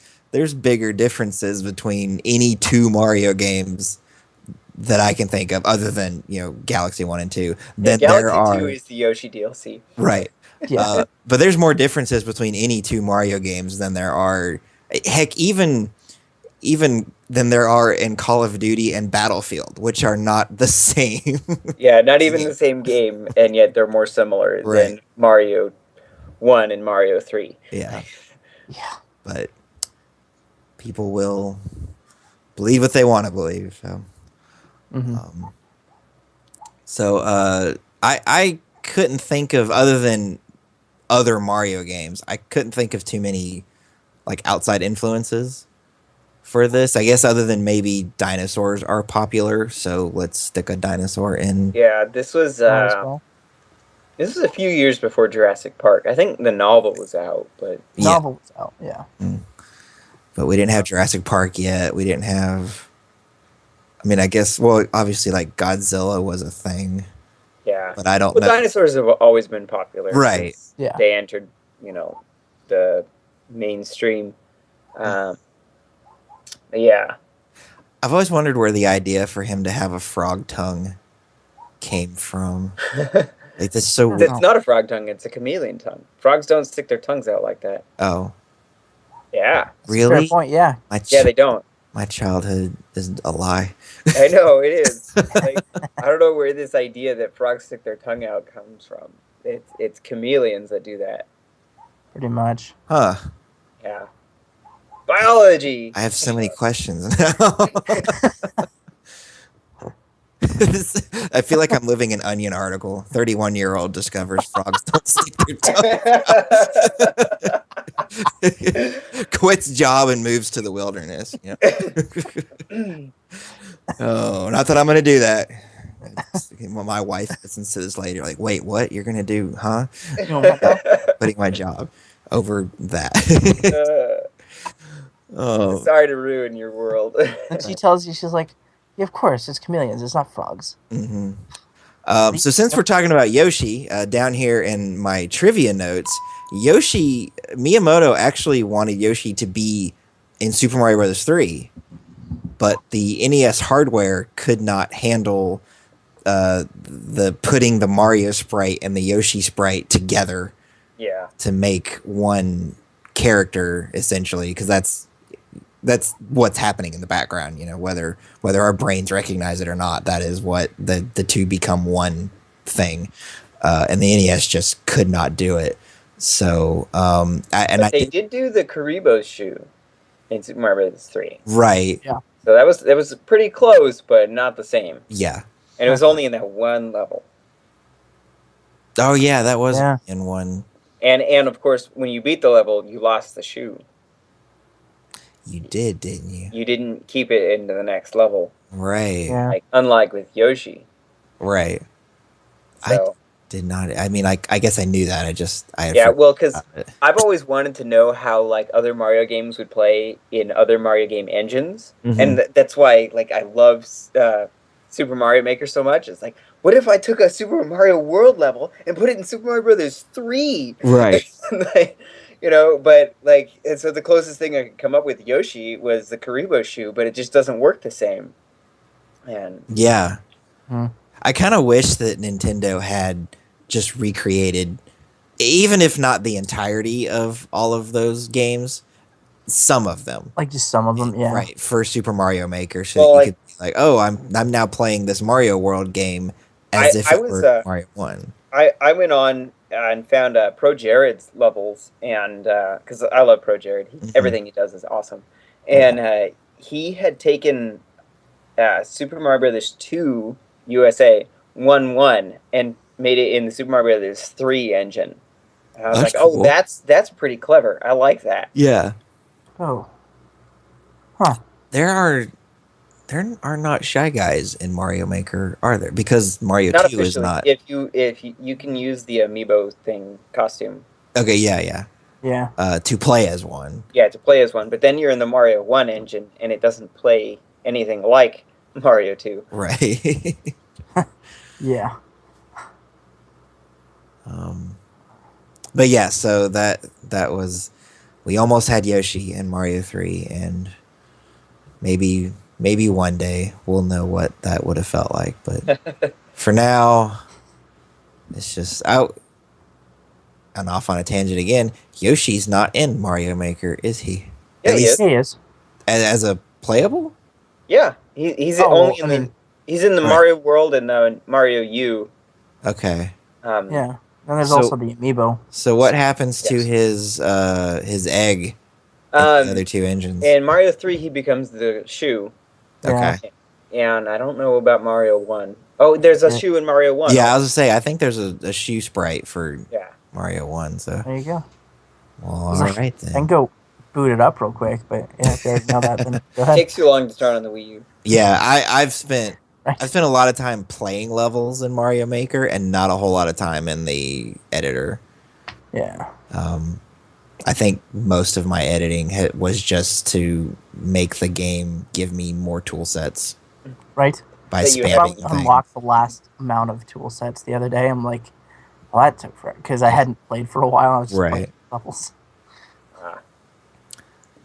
bigger differences between any two Mario games that I can think of other than, Galaxy 1 and 2 Yeah, than there Galaxy 2 are. is the Yoshi DLC. Right. Yeah. But there's more differences between any two Mario games than there are, heck, even than there are in Call of Duty and Battlefield, which are not the same. Yeah, not even the same game, and yet they're more similar Right. than Mario 1 and Mario 3. Yeah. Yeah. But people will believe what they want to believe. So, Mhm. I couldn't think of, other than other Mario games, I couldn't think of too many like outside influences for this. I guess other than maybe dinosaurs are popular, so let's stick a dinosaur in. Yeah, Might as well. this was a few years before Jurassic Park. I think the novel was out, but Yeah. Novel was out. Yeah. But we didn't have Jurassic Park yet. We didn't have. I mean, I guess. Well, obviously, like Godzilla was a thing, yeah. but I don't Well, know. dinosaurs have always been popular. Right. Since Yeah. they entered, the mainstream. Yeah. I've always wondered where the idea for him to have a frog tongue came from. Like, that's so weird. It's not a frog tongue, it's a chameleon tongue. Frogs don't stick their tongues out like that. Oh, Yeah. really? Fair point. Yeah. Yeah, they don't. My childhood is a lie. I know, it is. Like, I don't know where this idea that frogs stick their tongue out comes from. It's chameleons that do that. Pretty much. Huh. Yeah. Biology! I have so many questions now. I feel like I'm living an Onion article. 31-year-old discovers frogs don't stick their tongue. Quits job and moves to the wilderness. Oh, not that I'm going to do that. My wife listens to this later. Like, wait, what? You're going to do, huh? You know what, though? Quitting my job over that. Oh. Sorry to ruin your world. And she tells you, she's like, yeah, of course, it's chameleons. It's not frogs. Mm-hmm. So since we're talking about Yoshi, down here in my trivia notes, Miyamoto actually wanted Yoshi to be in Super Mario Bros. 3, but the NES hardware could not handle the putting the Mario sprite and the Yoshi sprite together. Yeah. To make one character, essentially, because that's what's happening in the background. Whether our brains recognize it or not, that is what the two become one thing, and the NES just could not do it. So they did do the Karibo shoe in Super Mario Bros. 3. Right. Yeah. So that was pretty close, but not the same. Yeah. And it was only in that one level. Oh yeah, that was in one. And of course, when you beat the level, you lost the shoe. You did, didn't you? You didn't keep it into the next level. Right. Yeah. Like, unlike with Yoshi. Right. So, I did not. I mean, I guess I knew that. Because I've always wanted to know how like other Mario games would play in other Mario game engines, and that's why like I love Super Mario Maker so much. It's like, what if I took a Super Mario World level and put it in Super Mario Brothers 3? Right. Like, but like, and so the closest thing I could come up with Yoshi was the Karibo shoe, but it just doesn't work the same. And yeah, I kind of wish that Nintendo had just recreated, even if not the entirety of all of those games, some of them. Like just some of them, yeah. Right, for Super Mario Maker, so you could be like, oh, I'm now playing this Mario World game as if it were Mario 1. I went on and found Pro Jared's levels, and because I love Pro Jared, everything he does is awesome. And he had taken Super Mario Brothers 2 USA 1-1 and made it in the Super Mario Brothers 3 engine. And I was like, cool. Oh, that's pretty clever. I like that. Yeah. Oh. Huh. There there are not Shy Guys in Mario Maker, are there? Because Mario Not 2 is officially. not. If you can use the amiibo thing costume, Okay, yeah. Yeah. To play as one. yeah, to play as one. But then you're in the Mario 1 engine, and it doesn't play anything like Mario 2. Right. Yeah. um, but yeah, so that was we almost had Yoshi in Mario 3, and maybe one day we'll know what that would have felt like. But for now, it's just out and off on a tangent again. Yoshi's not in Mario Maker, is he? Yeah, At he is. least He is. as a playable. Yeah, he's Oh only well, in I the mean, he's in the Right. Mario World and Mario U. Okay. yeah. And there's So also the amiibo. so what happens to Yes. his egg in the Um, other two engines? in Mario 3, he becomes the shoe, Yeah. Okay. and I don't know about Mario 1. Oh, there's a Yeah. shoe in Mario 1 Yeah, I also. was gonna say I think there's a shoe sprite for Yeah. Mario 1, so There you go. well, It's all like, right I can then. go boot it up real quick, but yeah, if you already know that, then go ahead. Takes too long to start on the Wii U. Yeah, I've Right. spent a lot of time playing levels in Mario Maker and not a whole lot of time in the editor. Yeah. Um, I think most of my editing was just to make the game give me more tool sets Right. by That you I had. spamming finally the thing. unlocked the last amount of tool sets the other day. I'm like, well, that took forever because I hadn't played for a while. I was just playing Right. levels. Ah,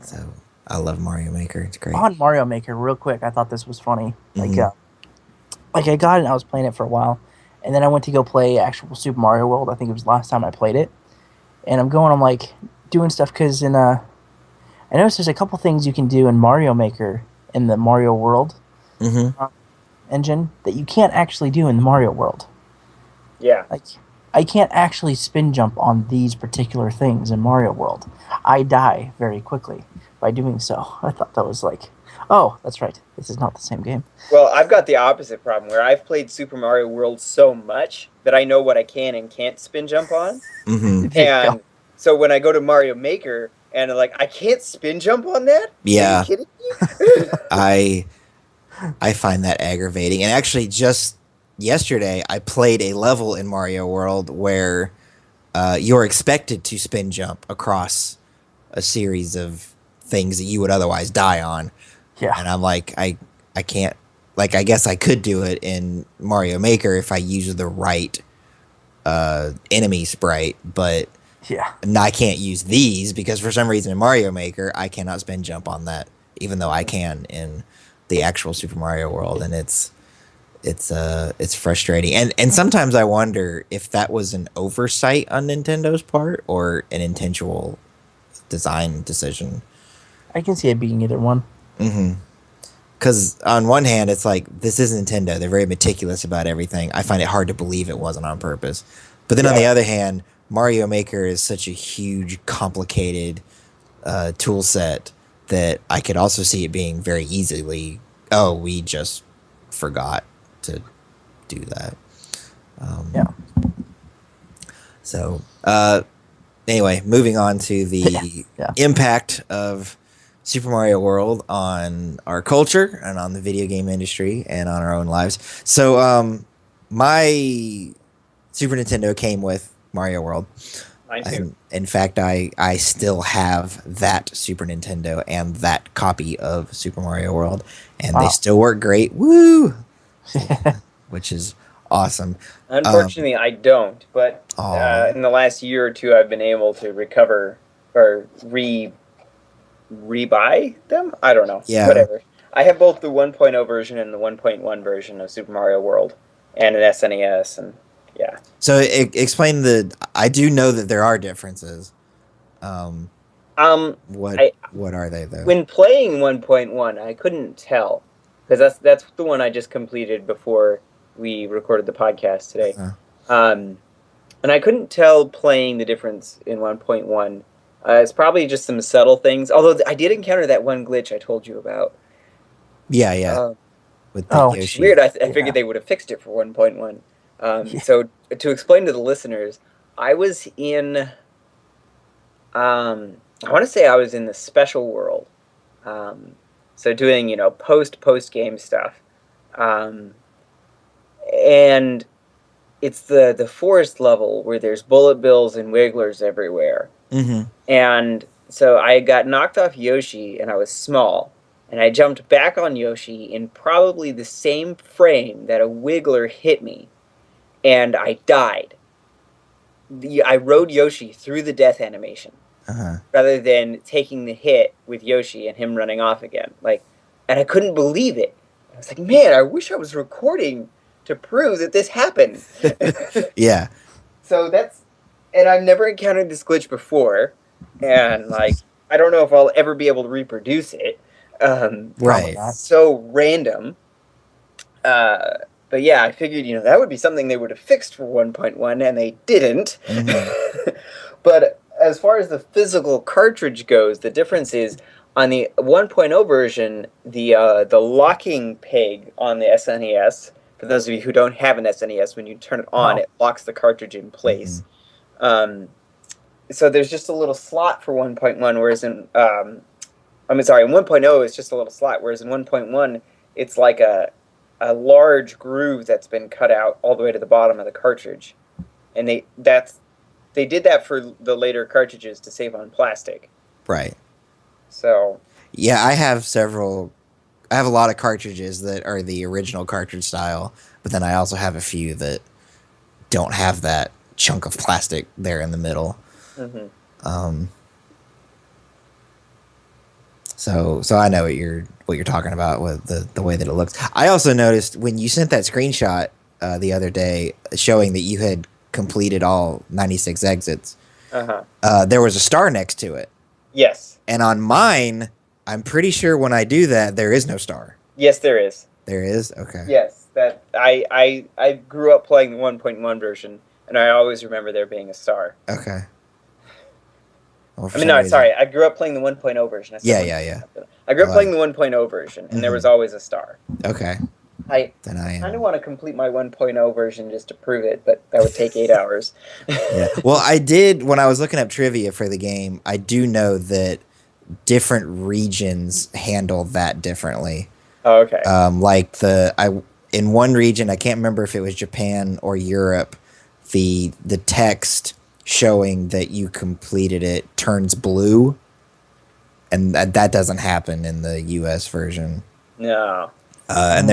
So I love Mario Maker. It's great. On Mario Maker, real quick, I thought this was funny. Mhm. Like I got it and I was playing it for a while, and then I went to go play actual Super Mario World. I think it was the last time I played it, and I'm like doing stuff because I noticed there's a couple things you can do in Mario Maker in the Mario World Mhm. engine that you can't actually do in the Mario World. yeah. Like I can't actually spin jump on these particular things in Mario World. I die very quickly by doing so. I thought that was like, oh, that's right. This is not the same game. Well, I've got the opposite problem where I've played Super Mario World so much that I know what I can and can't spin jump on. Mhm. There you go. And so when I go to Mario Maker and I'm like, I can't spin jump on that? Are you Yeah, kidding me? I I find that aggravating. And actually, just yesterday, I played a level in Mario World where you're expected to spin jump across a series of things that you would otherwise die on. Yeah. And I'm like, I can't. Like, I guess I could do it in Mario Maker if I use the right enemy sprite, but Yeah. I can't use these because for some reason in Mario Maker I cannot spin jump on that, even though I can in the actual Super Mario World, and it's frustrating. And sometimes I wonder if that was an oversight on Nintendo's part or an intentional design decision. I can see it being either one. Mm-hmm. Because on one hand, it's like this is Nintendo; they're very meticulous about everything. I find it hard to believe it wasn't on purpose. But then on the Yeah. other hand, Mario Maker is such a huge, complicated tool set that I could also see it being very easily. Oh, we just forgot to do that. Yeah. So anyway, moving on to the Yeah. impact of Super Mario World on our culture and on the video game industry and on our own lives. So my Super Nintendo came with Mario World. Mine too. And in fact, I still have that Super Nintendo and that copy of Super Mario World, and they Wow. still work great. Woo! Which is awesome. Unfortunately, I don't. But Aw. in the last year or two, I've been able to recover or rebuy them. I don't know. Yeah. Whatever. I have both the 1.0 version and the 1.1 version of Super Mario World, and an SNES, and yeah. So explain the. I do know that there are differences. What I what are they though? when playing 1.1, I couldn't tell because that's the one I just completed before we recorded the podcast today. Uh, And I couldn't tell playing the difference in 1.1. It's probably just some subtle things. Although I did encounter that one glitch I told you about. yeah, Uh, with the Oh. Yoshi. Weird. I Yeah. figured they would have fixed it for 1.1. Yeah. So to explain to the listeners, I was in. I want to say I was in the special world, So doing, post game stuff. Um, and it's the forest level where there's bullet bills and wigglers everywhere. Mm-hmm. And so I got knocked off Yoshi and I was small. And I jumped back on Yoshi in probably the same frame that a wiggler hit me. And I died. I rode Yoshi through the death animation Uh-huh. rather than taking the hit with Yoshi and him running off again. And I couldn't believe it. I was like, man, I wish I was recording to prove that this happened. Yeah. So and I've never encountered this glitch before, and I don't know if I'll ever be able to reproduce it. Right. It's so random. But yeah, I figured that would be something they would have fixed for 1.1, and they didn't. Mm-hmm. But as far as the physical cartridge goes, the difference is on the 1.0 version, the locking peg on the SNES. For those of you who don't have an SNES, when you turn it on, it locks the cartridge in place. Mm-hmm. So there's just a little slot for 1.1, whereas in in 1.0 it's just a little slot, whereas in 1.1 it's like a large groove that's been cut out all the way to the bottom of the cartridge, and they did that for the later cartridges to save on plastic. Right. So yeah, I have a lot of cartridges that are the original cartridge style, but then I also have a few that don't have that chunk of plastic there in the middle. Mm-hmm. So I know what you're talking about with the way that it looks. I also noticed when you sent that screenshot the other day showing that you had completed all 96 exits, there was a star next to it. Yes. And on mine, I'm pretty sure when I do that, there is no star. Yes, there is. There is? Okay. Yes, that I grew up playing the 1.1 version, and I always remember there being a star. Okay. Well, I grew up playing the 1.0 version. Yeah. I grew up playing the 1.0 version, and there was always a star. Okay. I kind of want to complete my 1.0 version just to prove it, but that would take 8 hours. Yeah. Well, I did, when I was looking up trivia for the game, I do know that different regions handle that differently. Oh, okay. In one region, I can't remember if it was Japan or Europe, the text showing that you completed it turns blue, and that doesn't happen in the US version. No. And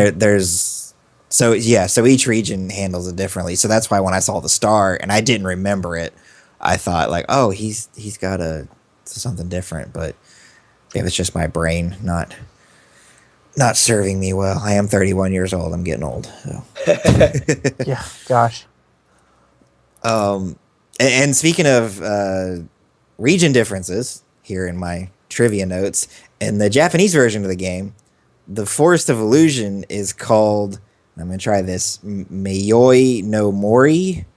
so each region handles it differently. So that's why when I saw the star and I didn't remember it, I thought like, oh, he's got something different, but it was just my brain not serving me well. I am 31 years old. I'm getting old. So. Yeah, gosh. And speaking of region differences, here in my trivia notes, in the Japanese version of the game, the Forest of Illusion is called, I'm going to try this, Mayoi no Mori.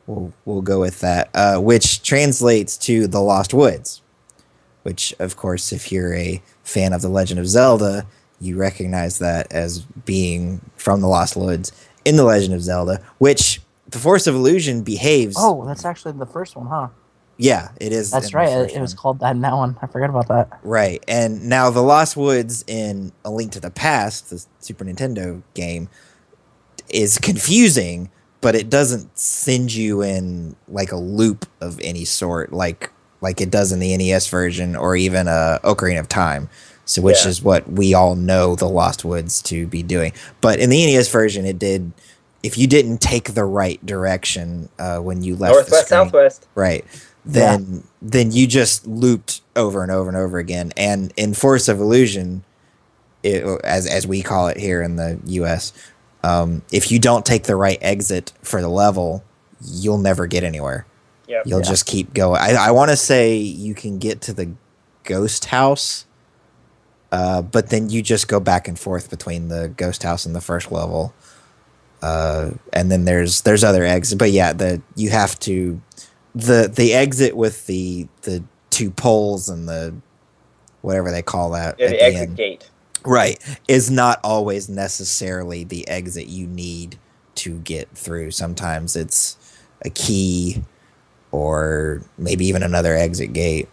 We'll go with that, which translates to the Lost Woods, which, of course, if you're a fan of The Legend of Zelda, you recognize that as being from the Lost Woods in The Legend of Zelda, which the Forest of Illusion behaves... Oh, that's actually the first one, huh? Yeah, it is. That's right. It was called that in that one. I forgot about that. Right. And now the Lost Woods in A Link to the Past, the Super Nintendo game, is confusing, but it doesn't send you in like a loop of any sort like it does in the NES version or even Ocarina of Time. So which is what we all know the Lost Woods to be doing. But in the NES version, it did... If you didn't take the right direction when you left Northwest, the screen, southwest. Right. Then you just looped over and over and over again. And in Force of Illusion, as we call it here in the US, if you don't take the right exit for the level, you'll never get anywhere. Yep. You'll just keep going. I want to say you can get to the ghost house, but then you just go back and forth between the ghost house and the first level. And then there's other exits. But yeah, you have to... The exit with the two poles and the whatever they call that at the exit end, gate, right, is not always necessarily the exit you need to get through. Sometimes it's a key or maybe even another exit gate.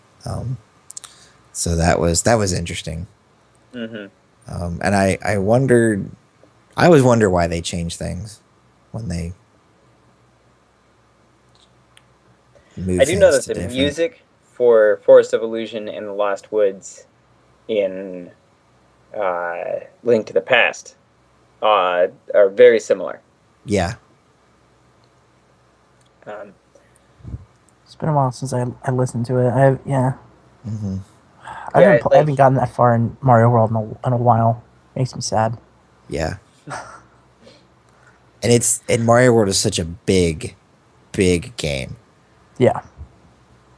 So that was interesting. Mm-hmm. And I wondered, I always wonder why they change things when they I move do know things that to the different. music for Forest of Illusion and The Lost Woods in Link to the Past are very similar. Yeah. Um, It's been a while since I listened to it. Yeah. Hmm. yeah, I like haven't gotten that far in Mario World in a while. Makes me sad. Yeah. And Mario World is such a big game. Yeah.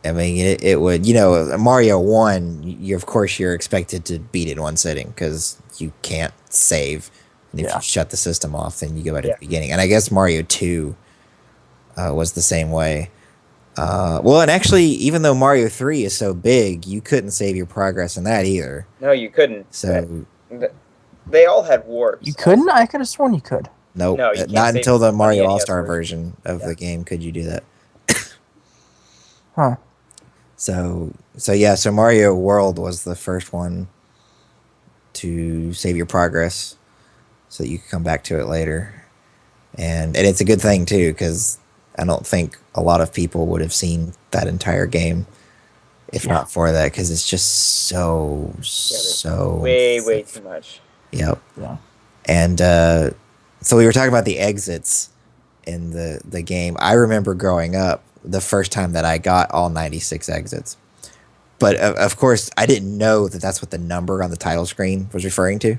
I mean, it would, you know, Mario 1, you, of course, you're expected to beat it in one sitting because you can't save. And if you Yeah. shut the system off, then you go back to yeah, the beginning. And I guess Mario 2 was the same way. Well, and actually, even though Mario 3 is so big, you couldn't save your progress in that either. no, you couldn't. So, They all had You warps. couldn't? Also, I could have sworn you could. nope. no, you can't Not save until the on the Mario All NES Star version. version of Yeah, the game could you do that. Huh. So yeah, so Mario World was the first one to save your progress so that you could come back to it later. And it's a good thing too because I don't think a lot of people would have seen that entire game if Yeah. not for that because it's just so yeah, there's so way too much. yep. Yeah. And so we were talking about the exits in the game. I remember growing up the first time that I got all 96 exits. But of course, I didn't know that that's what the number on the title screen was referring to.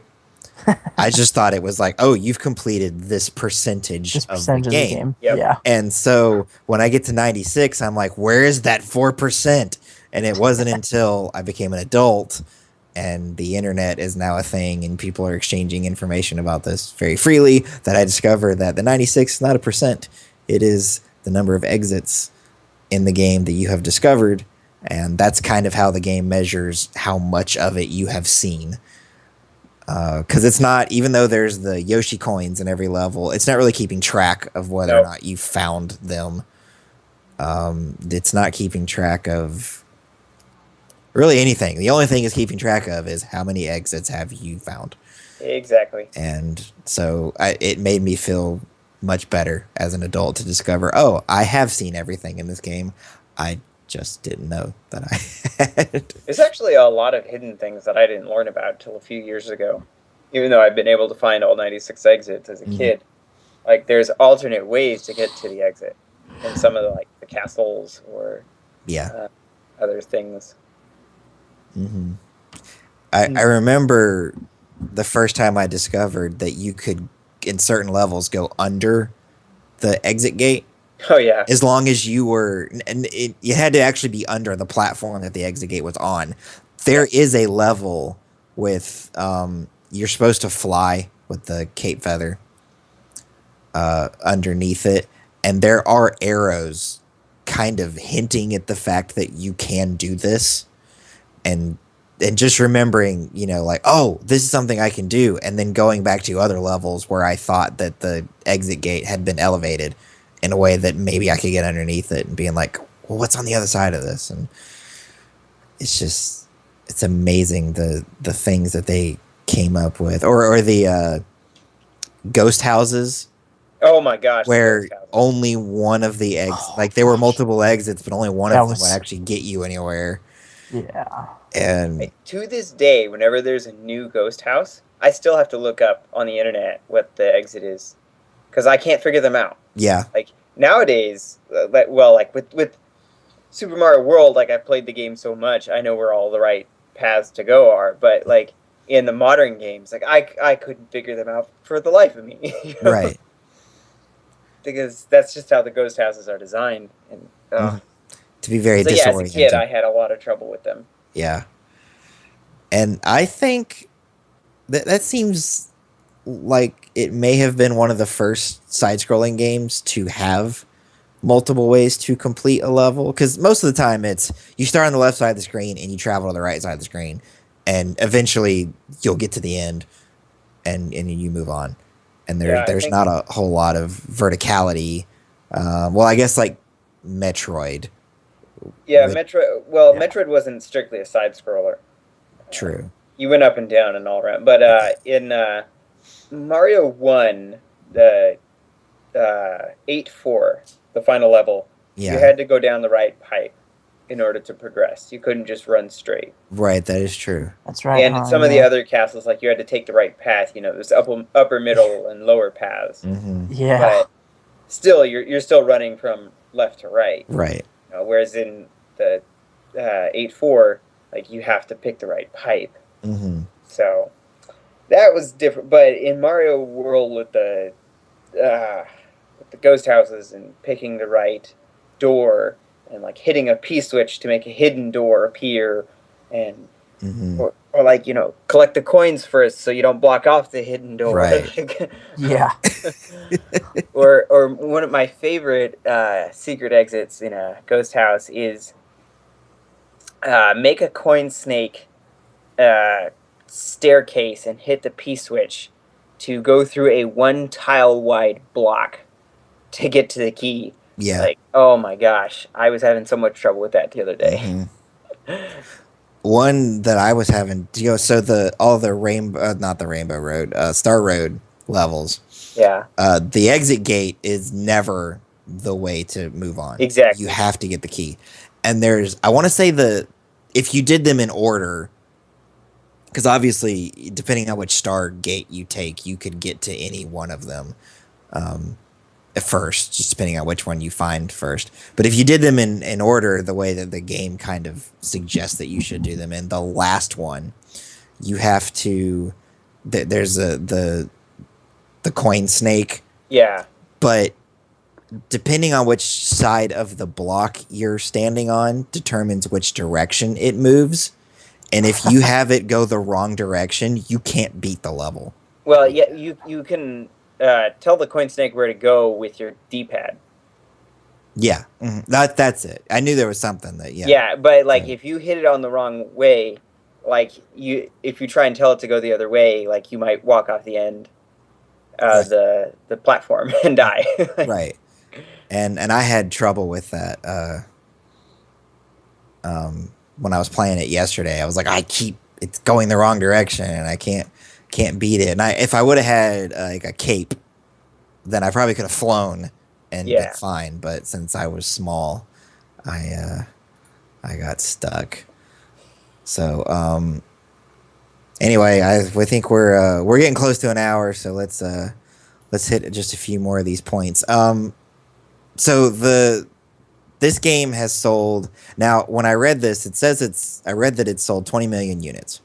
I just thought it was like, oh, you've completed this percentage This of the percentage of the game. game. Yep. Yeah. And so when I get to 96, I'm like, where is that 4%? And it wasn't until I became an adult and the internet is now a thing and people are exchanging information about this very freely that I discovered that the 96 is not a percent. It is the number of exits in the game that you have discovered. And that's kind of how the game measures how much of it you have seen. Because it's not, even though there's the Yoshi coins in every level, it's not really keeping track of whether or No. not you found them. It's not keeping track of really anything. The only thing it's keeping track of is how many exits have you found. Exactly. And so it made me feel much better as an adult to discover, oh, I have seen everything in this game. I just didn't know that I had. There's actually a lot of hidden things that I didn't learn about until a few years ago. Even though I've been able to find all 96 exits as a Mhm. kid, like there's alternate ways to get to the exit in some of the castles or Yeah. uh, other things. Hmm. I remember the first time I discovered that you could, in certain levels, go under the exit gate Oh yeah, as long as you were, and you had to actually be under the platform that the exit gate was on. There yes, is a level with, you're supposed to fly with the cape feather underneath it, and there are arrows kind of hinting at the fact that you can do this. And just remembering, you know, like, oh, this is something I can do, and then going back to other levels where I thought that the exit gate had been elevated in a way that maybe I could get underneath it, and being like, well, what's on the other side of this? And it's just, it's amazing the things that they came up with, or the ghost houses Oh my gosh, the where ghost houses. only one of the Oh, like there were gosh. multiple exits, but only one That of them would was actually get you anywhere. yeah. And To this day, whenever there's a new ghost house, I still have to look up on the internet what the exit is because I can't figure them out. yeah, Like nowadays, like with Super Mario World, like I've played the game so much, I know where all the right paths to go are. But like in the modern games, like I couldn't figure them out for the life of me, you know? right. Because that's just how the ghost houses are designed. And Mhm. To be very so yeah, as a kid, disorienting. I had a lot of trouble with them. Yeah. And I think that seems like it may have been one of the first side scrolling games to have multiple ways to complete a level. Because most of the time it's you start on the left side of the screen and you travel to the right side of the screen. And eventually you'll get to the end and you move on. And Yeah, I there's think not a whole lot of verticality. Well, I guess like Metroid. yeah, With Well, Yeah. Metroid wasn't strictly a side scroller. true. you went up and down and all around. But in Mario 1, the 8-4, the final level, you Yeah. had to go down the right pipe in order to progress. You couldn't just run straight. Right. That is true. That's right. And in some of the other castles, like you had to take the right path. There's upper, middle, and lower paths. Mm-hmm. Yeah. But still, you're still running from left to right. Right. Whereas in the 8-4, like you have to pick the right pipe. Mm-hmm. So that was different. But in Mario World with the ghost houses and picking the right door and like hitting a P switch to make a hidden door appear, and Mm-hmm. or like collect the coins first so you don't block off the hidden door. Right. Yeah. or one of my favorite secret exits in a ghost house is make a coin snake staircase and hit the P switch to go through a 1 tile wide block to get to the key. Yeah. Like, oh my gosh, I was having so much trouble with that the other day. Mm-hmm. One that I was having, so all the rainbow, not the Rainbow Road, Star Road levels. Yeah. The exit gate is never the way to move on. Exactly. You have to get the key. And I want to say if you did them in order, because obviously, depending on which star gate you take, you could get to any one of them at first, just depending on which one you find first. But if you did them in order, the way that the game kind of suggests that you should do them, in the last one, you have to. There's the coin snake. Yeah. But depending on which side of the block you're standing on determines which direction it moves. And if you have it go the wrong direction, you can't beat the level. Well, yeah, you can tell the coin snake where to go with your D-pad. Yeah, mm-hmm. That's it. I knew there was something that Yeah, but like if you hit it on the wrong way, like if you try and tell it to go the other way, like you might walk off the end of the platform and die. Right. And I had trouble with that when I was playing it yesterday. I was like, it's going the wrong direction and I can't beat it. And if I would have had like a cape, then I probably could have flown and been fine. But since I was small, I got stuck. So anyway, I think we're getting close to an hour, so let's hit just a few more of these points. So this game has sold. Now, when I read this, it says I read that it sold 20 million units,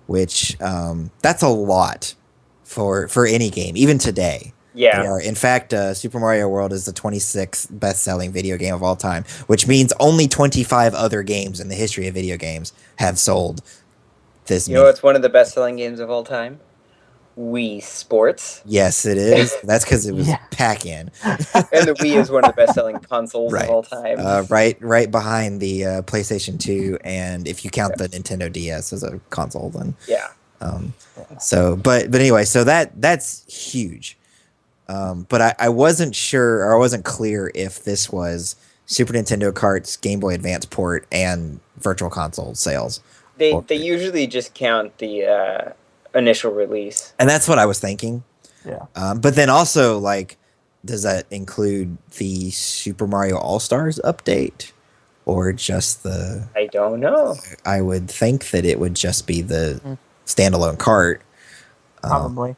which that's a lot for any game, even today. Yeah. In fact, Super Mario World is the 26th best-selling video game of all time, which means only 25 other games in the history of video games have sold this. You know what's one of the best-selling games of all time? Wii Sports. Yes, it is. That's because it was Pac-In. And the Wii is one of the best-selling consoles of all time. Right behind the PlayStation 2, and if you count the Nintendo DS as a console, then but anyway, so that's huge. But I wasn't sure, or I wasn't clear if this was Super Nintendo Cart's Game Boy Advance port and Virtual Console sales. They usually just count the initial release, and that's what I was thinking. Yeah. But then also, like, does that include the Super Mario All-Stars update, or just the? I don't know. I would think that it would just be the standalone cart. Probably.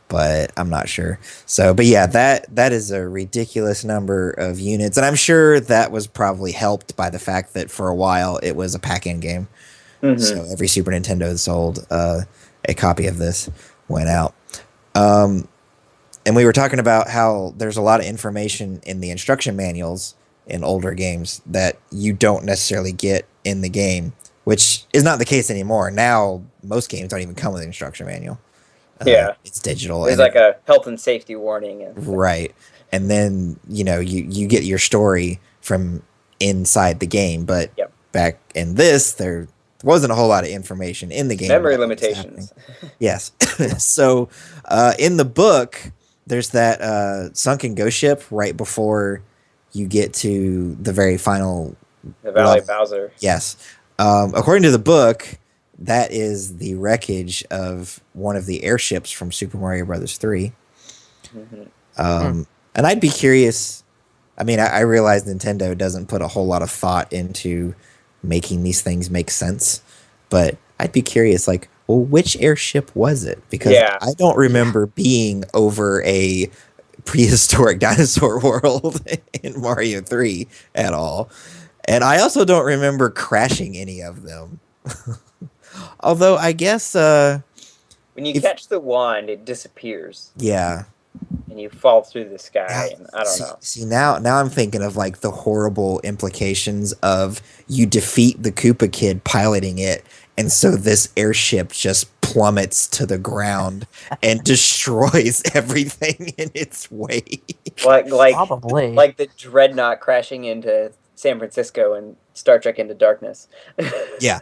But I'm not sure. So, but yeah, that is a ridiculous number of units, and I'm sure that was probably helped by the fact that for a while it was a pack-in game. Mm-hmm. So every Super Nintendo that sold a copy of this went out. And we were talking about how there's a lot of information in the instruction manuals in older games that you don't necessarily get in the game, which is not the case anymore. Now, most games don't even come with an instruction manual. It's digital. There's like a health and safety warning. Right. And then, you get your story from inside the game. But back in this, there wasn't a whole lot of information in the game. Memory limitations. Yes. So in the book, there's that sunken ghost ship right before you get to the very final. The Valley of Bowser. Yes. According to the book, that is the wreckage of one of the airships from Super Mario Brothers 3. Hmm. And I'd be curious. I mean, I realize Nintendo doesn't put a whole lot of thought into making these things make sense, but I'd be curious, like, well, which airship was it? Because Yeah. I don't remember being over a prehistoric dinosaur world in Mario 3 at all. And I also don't remember crashing any of them. Although I guess When you if catch the wand, it disappears, yeah. and you fall through the Now, sky. And I don't know. see now I'm thinking of like the horrible implications of you defeat the Koopa Kid piloting it, and so this airship just plummets to the ground and destroys everything in its way. Like like Probably. like the dreadnought crashing into San Francisco and Star Trek Into Darkness. Yeah.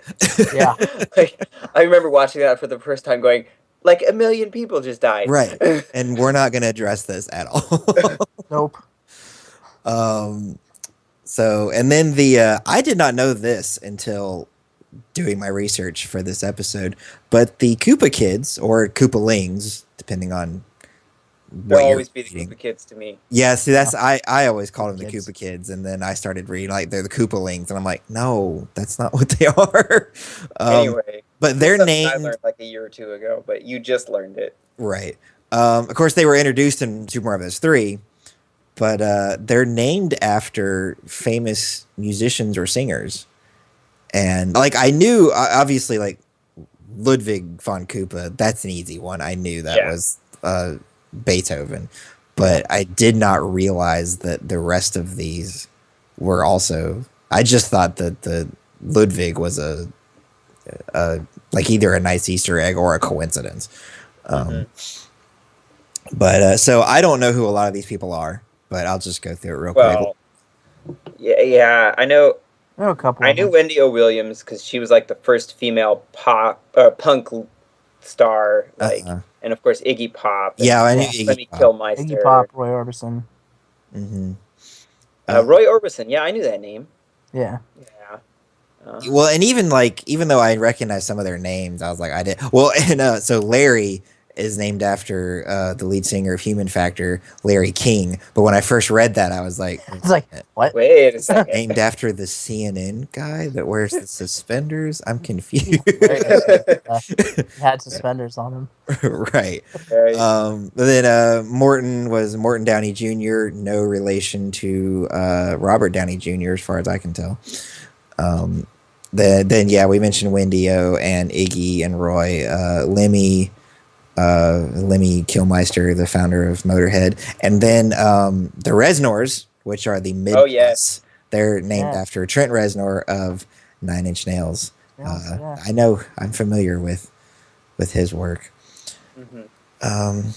Yeah. Like, I remember watching that for the first time, going, like, a million people just died. Right. And we're not going to address this at all. Nope. um so and then the I did not know this until doing my research for this episode, but the Koopa Kids or Koopalings, depending on They'll what you're always be the reading. Koopa Kids to me. Yeah, see, that's I always called them the Kids. Koopa Kids, and then I started reading like they're the Koopalings, and I'm like, no, that's not what they are. Anyway, But this they're is something I named learned like a year or two ago, but you just learned it. right. Of course, they were introduced in Super Mario Bros. 3, but they're named after famous musicians or singers, and like I knew, obviously, like Ludwig von Koopa, that's an easy one. I knew that Yeah. was Beethoven, but I did not realize that the rest of these were also. I just thought that the Ludwig was a like either a nice Easter egg or a coincidence. Mhm. But so I don't know who a lot of these people are, but I'll just go through it real quick. Well, yeah, I know. I know a couple I of knew them. Wendy O. Williams because she was like the first female punk star, like, Uh-huh. and of course Iggy Pop. And Yeah, I knew Yeah. Iggy Lemmy Pop. Kilmister. Iggy Pop, Roy Orbison. Mm-hmm. Roy Orbison. Yeah, I knew that name. Yeah. Yeah. Well, and even though I recognized some of their names, I was like, I did. Well, and so Larry is named after the lead singer of Human Factor, Larry King. But when I first read that, I was like, It's like, what? Wait a second. named after the CNN guy that wears the suspenders. I'm confused. He had suspenders on him. Right. Right. But then Morton was Morton Downey Jr., no relation to Robert Downey Jr., as far as I can tell. Then yeah, we mentioned Wendy O and Iggy and Roy, Lemmy Kilmister, the founder of Motorhead, and then the Reznors, which are the mid. Oh, yes. They're named Yeah. after Trent Reznor of Nine Inch Nails. Yeah. I know I'm familiar with his work. Mhm.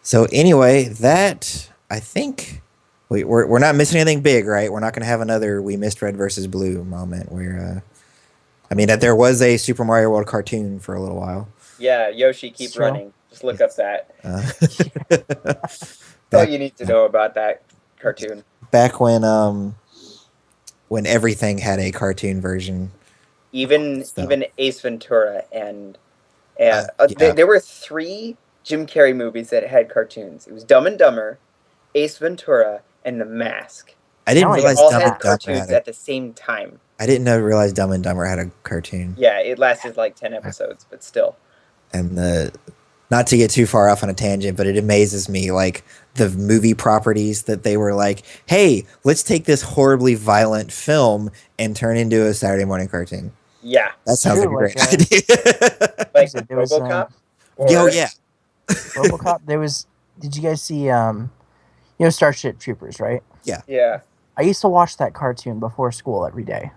So anyway, that I think we're not missing anything big, right? We're not going to have another "we missed Red versus Blue" moment where, I mean, that there was a Super Mario World cartoon for a little while. Yeah, Yoshi, keep True. running. Just look up that. That's all Back, you need to know about that cartoon. back when everything had a cartoon version. Even So- even Ace Ventura and yeah. there were 3 Jim Carrey movies that had cartoons. It was Dumb and Dumber, Ace Ventura, and The Mask. I didn't Now I They realize all Dumb had and Dumber cartoons had a, at the same time. I didn't know realize Dumb and Dumber had a cartoon. Yeah, it lasted like 10 episodes, but still. And not to get too far off on a tangent, but it amazes me, like the movie properties that they were like, hey, let's take this horribly violent film and turn into a Saturday morning cartoon. Yeah. That sounds like a True, great like, idea. Like There was, RoboCop? Oh yeah. RoboCop. There was. Did you guys see? Starship Troopers, right? Yeah. I used to watch that cartoon before school every day,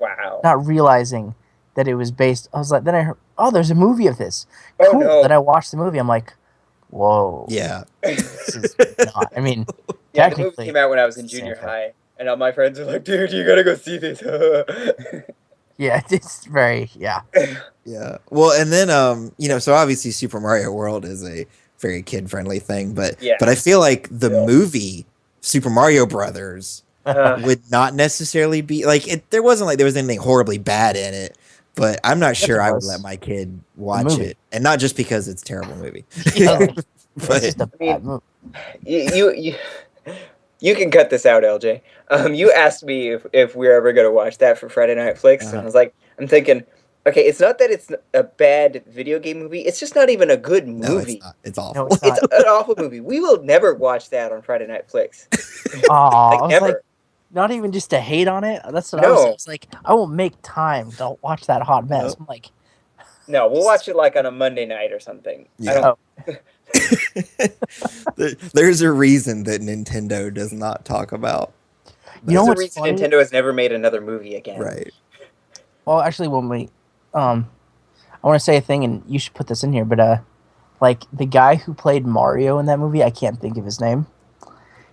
Wow. not realizing that it was based. I was like, then I heard, oh, there's a movie of this. Oh, Cool. no. Then I watched the movie. I'm like, whoa. Yeah. This is not. I mean, Yeah, the movie technically, came out when I was in it's the same junior thing. high, and all my friends were like, dude, you gotta go see this. yeah, it's very yeah. Yeah. Well, and then so obviously Super Mario World is a very kid friendly thing, but Yeah. I feel like the Yeah. movie Super Mario Brothers would not necessarily be like it. There wasn't like there was anything horribly bad in it, but I'm not Yes, sure it I would was. let my kid watch movie. it, and not just because it's a terrible movie. Yeah, like, it's But just a I mean, bad movie. you you can cut this out, LJ. You asked me if we're ever gonna watch that for Friday Night Flicks, and I was like, I'm thinking, okay, it's not that it's a bad video game movie. It's just not even a good no, it's movie. not. It's No, awful. it's It's not. an awful movie. We will never watch that on Friday Night Flicks. Aw, Like I was like, never. not even just to hate on it. That's what I No. was like, I won't make time to watch that hot mess. No. I'm like, No, we'll watch it like on a Monday night or something. I Yeah. don't. oh, There's a reason that Nintendo does not talk about you know There's that. a what's reason funny? Nintendo has never made another movie again. Right. Well, actually, when we, I want to say a thing, and you should put this in here, but like the guy who played Mario in that movie, I can't think of his name.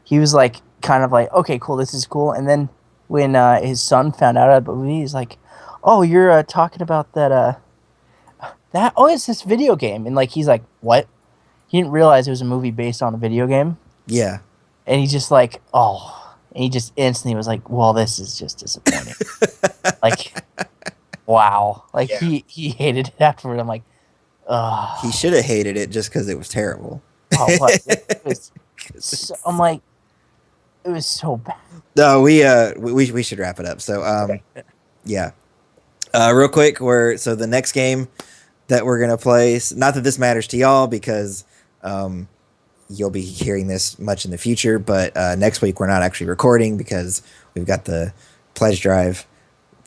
He was like, kind of like, okay, cool, this is cool, and then when his son found out about the movie, he's like, oh, you're talking about that, oh, it's this video game, and like he's like, what? He didn't realize it was a movie based on a video game, Yeah. and he's just like, oh, and he just instantly was like, well, this is just disappointing. Like, wow, like Yeah. he hated it afterward. I'm like, ugh. He should have hated it just because it was terrible. Oh, what? It was so, I'm like, it was so bad. No, we should wrap it up. So Okay. yeah. Real quick, so the next game that we're gonna play. Not that this matters to y'all because you'll be hearing this much in the future. But next week we're not actually recording because we've got the pledge drive.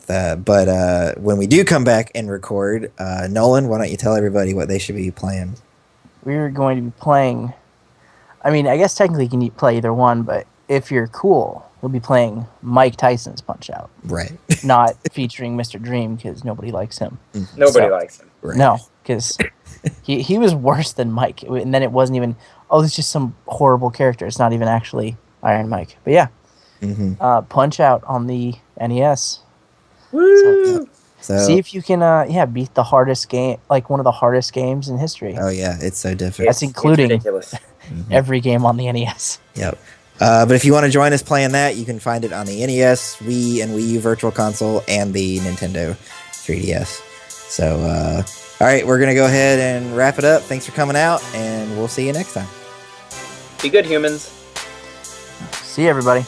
But when we do come back and record, Nolan, why don't you tell everybody what they should be playing? We're going to be playing. I mean, I guess technically you can play either one, but if you're cool, we'll be playing Mike Tyson's Punch Out, Right. not featuring Mr. Dream because nobody likes him. Nobody So- likes him. Right. No, because he was worse than Mike, and then it wasn't even. Oh, it's just some horrible character. It's not even actually Iron Mike. But yeah, Mm-hmm. Punch Out on the NES. Woo! So See if you can, beat the hardest game, like one of the hardest games in history. oh yeah, it's so difficult. That's including- It's ridiculous. Every game on the NES. Yep. But if you want to join us playing that, you can find it on the NES, Wii, and Wii U Virtual Console, and the Nintendo 3DS. So, all right, we're going to go ahead and wrap it up. Thanks for coming out, and we'll see you next time. Be good, humans. See you, everybody.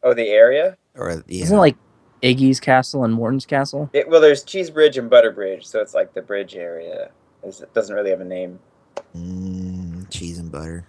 Oh, the area? Or yeah. Isn't it like Iggy's Castle and Morton's Castle? Well, there's Cheese Bridge and Butter Bridge, so it's like the bridge area. It doesn't really have a name. Cheese and butter.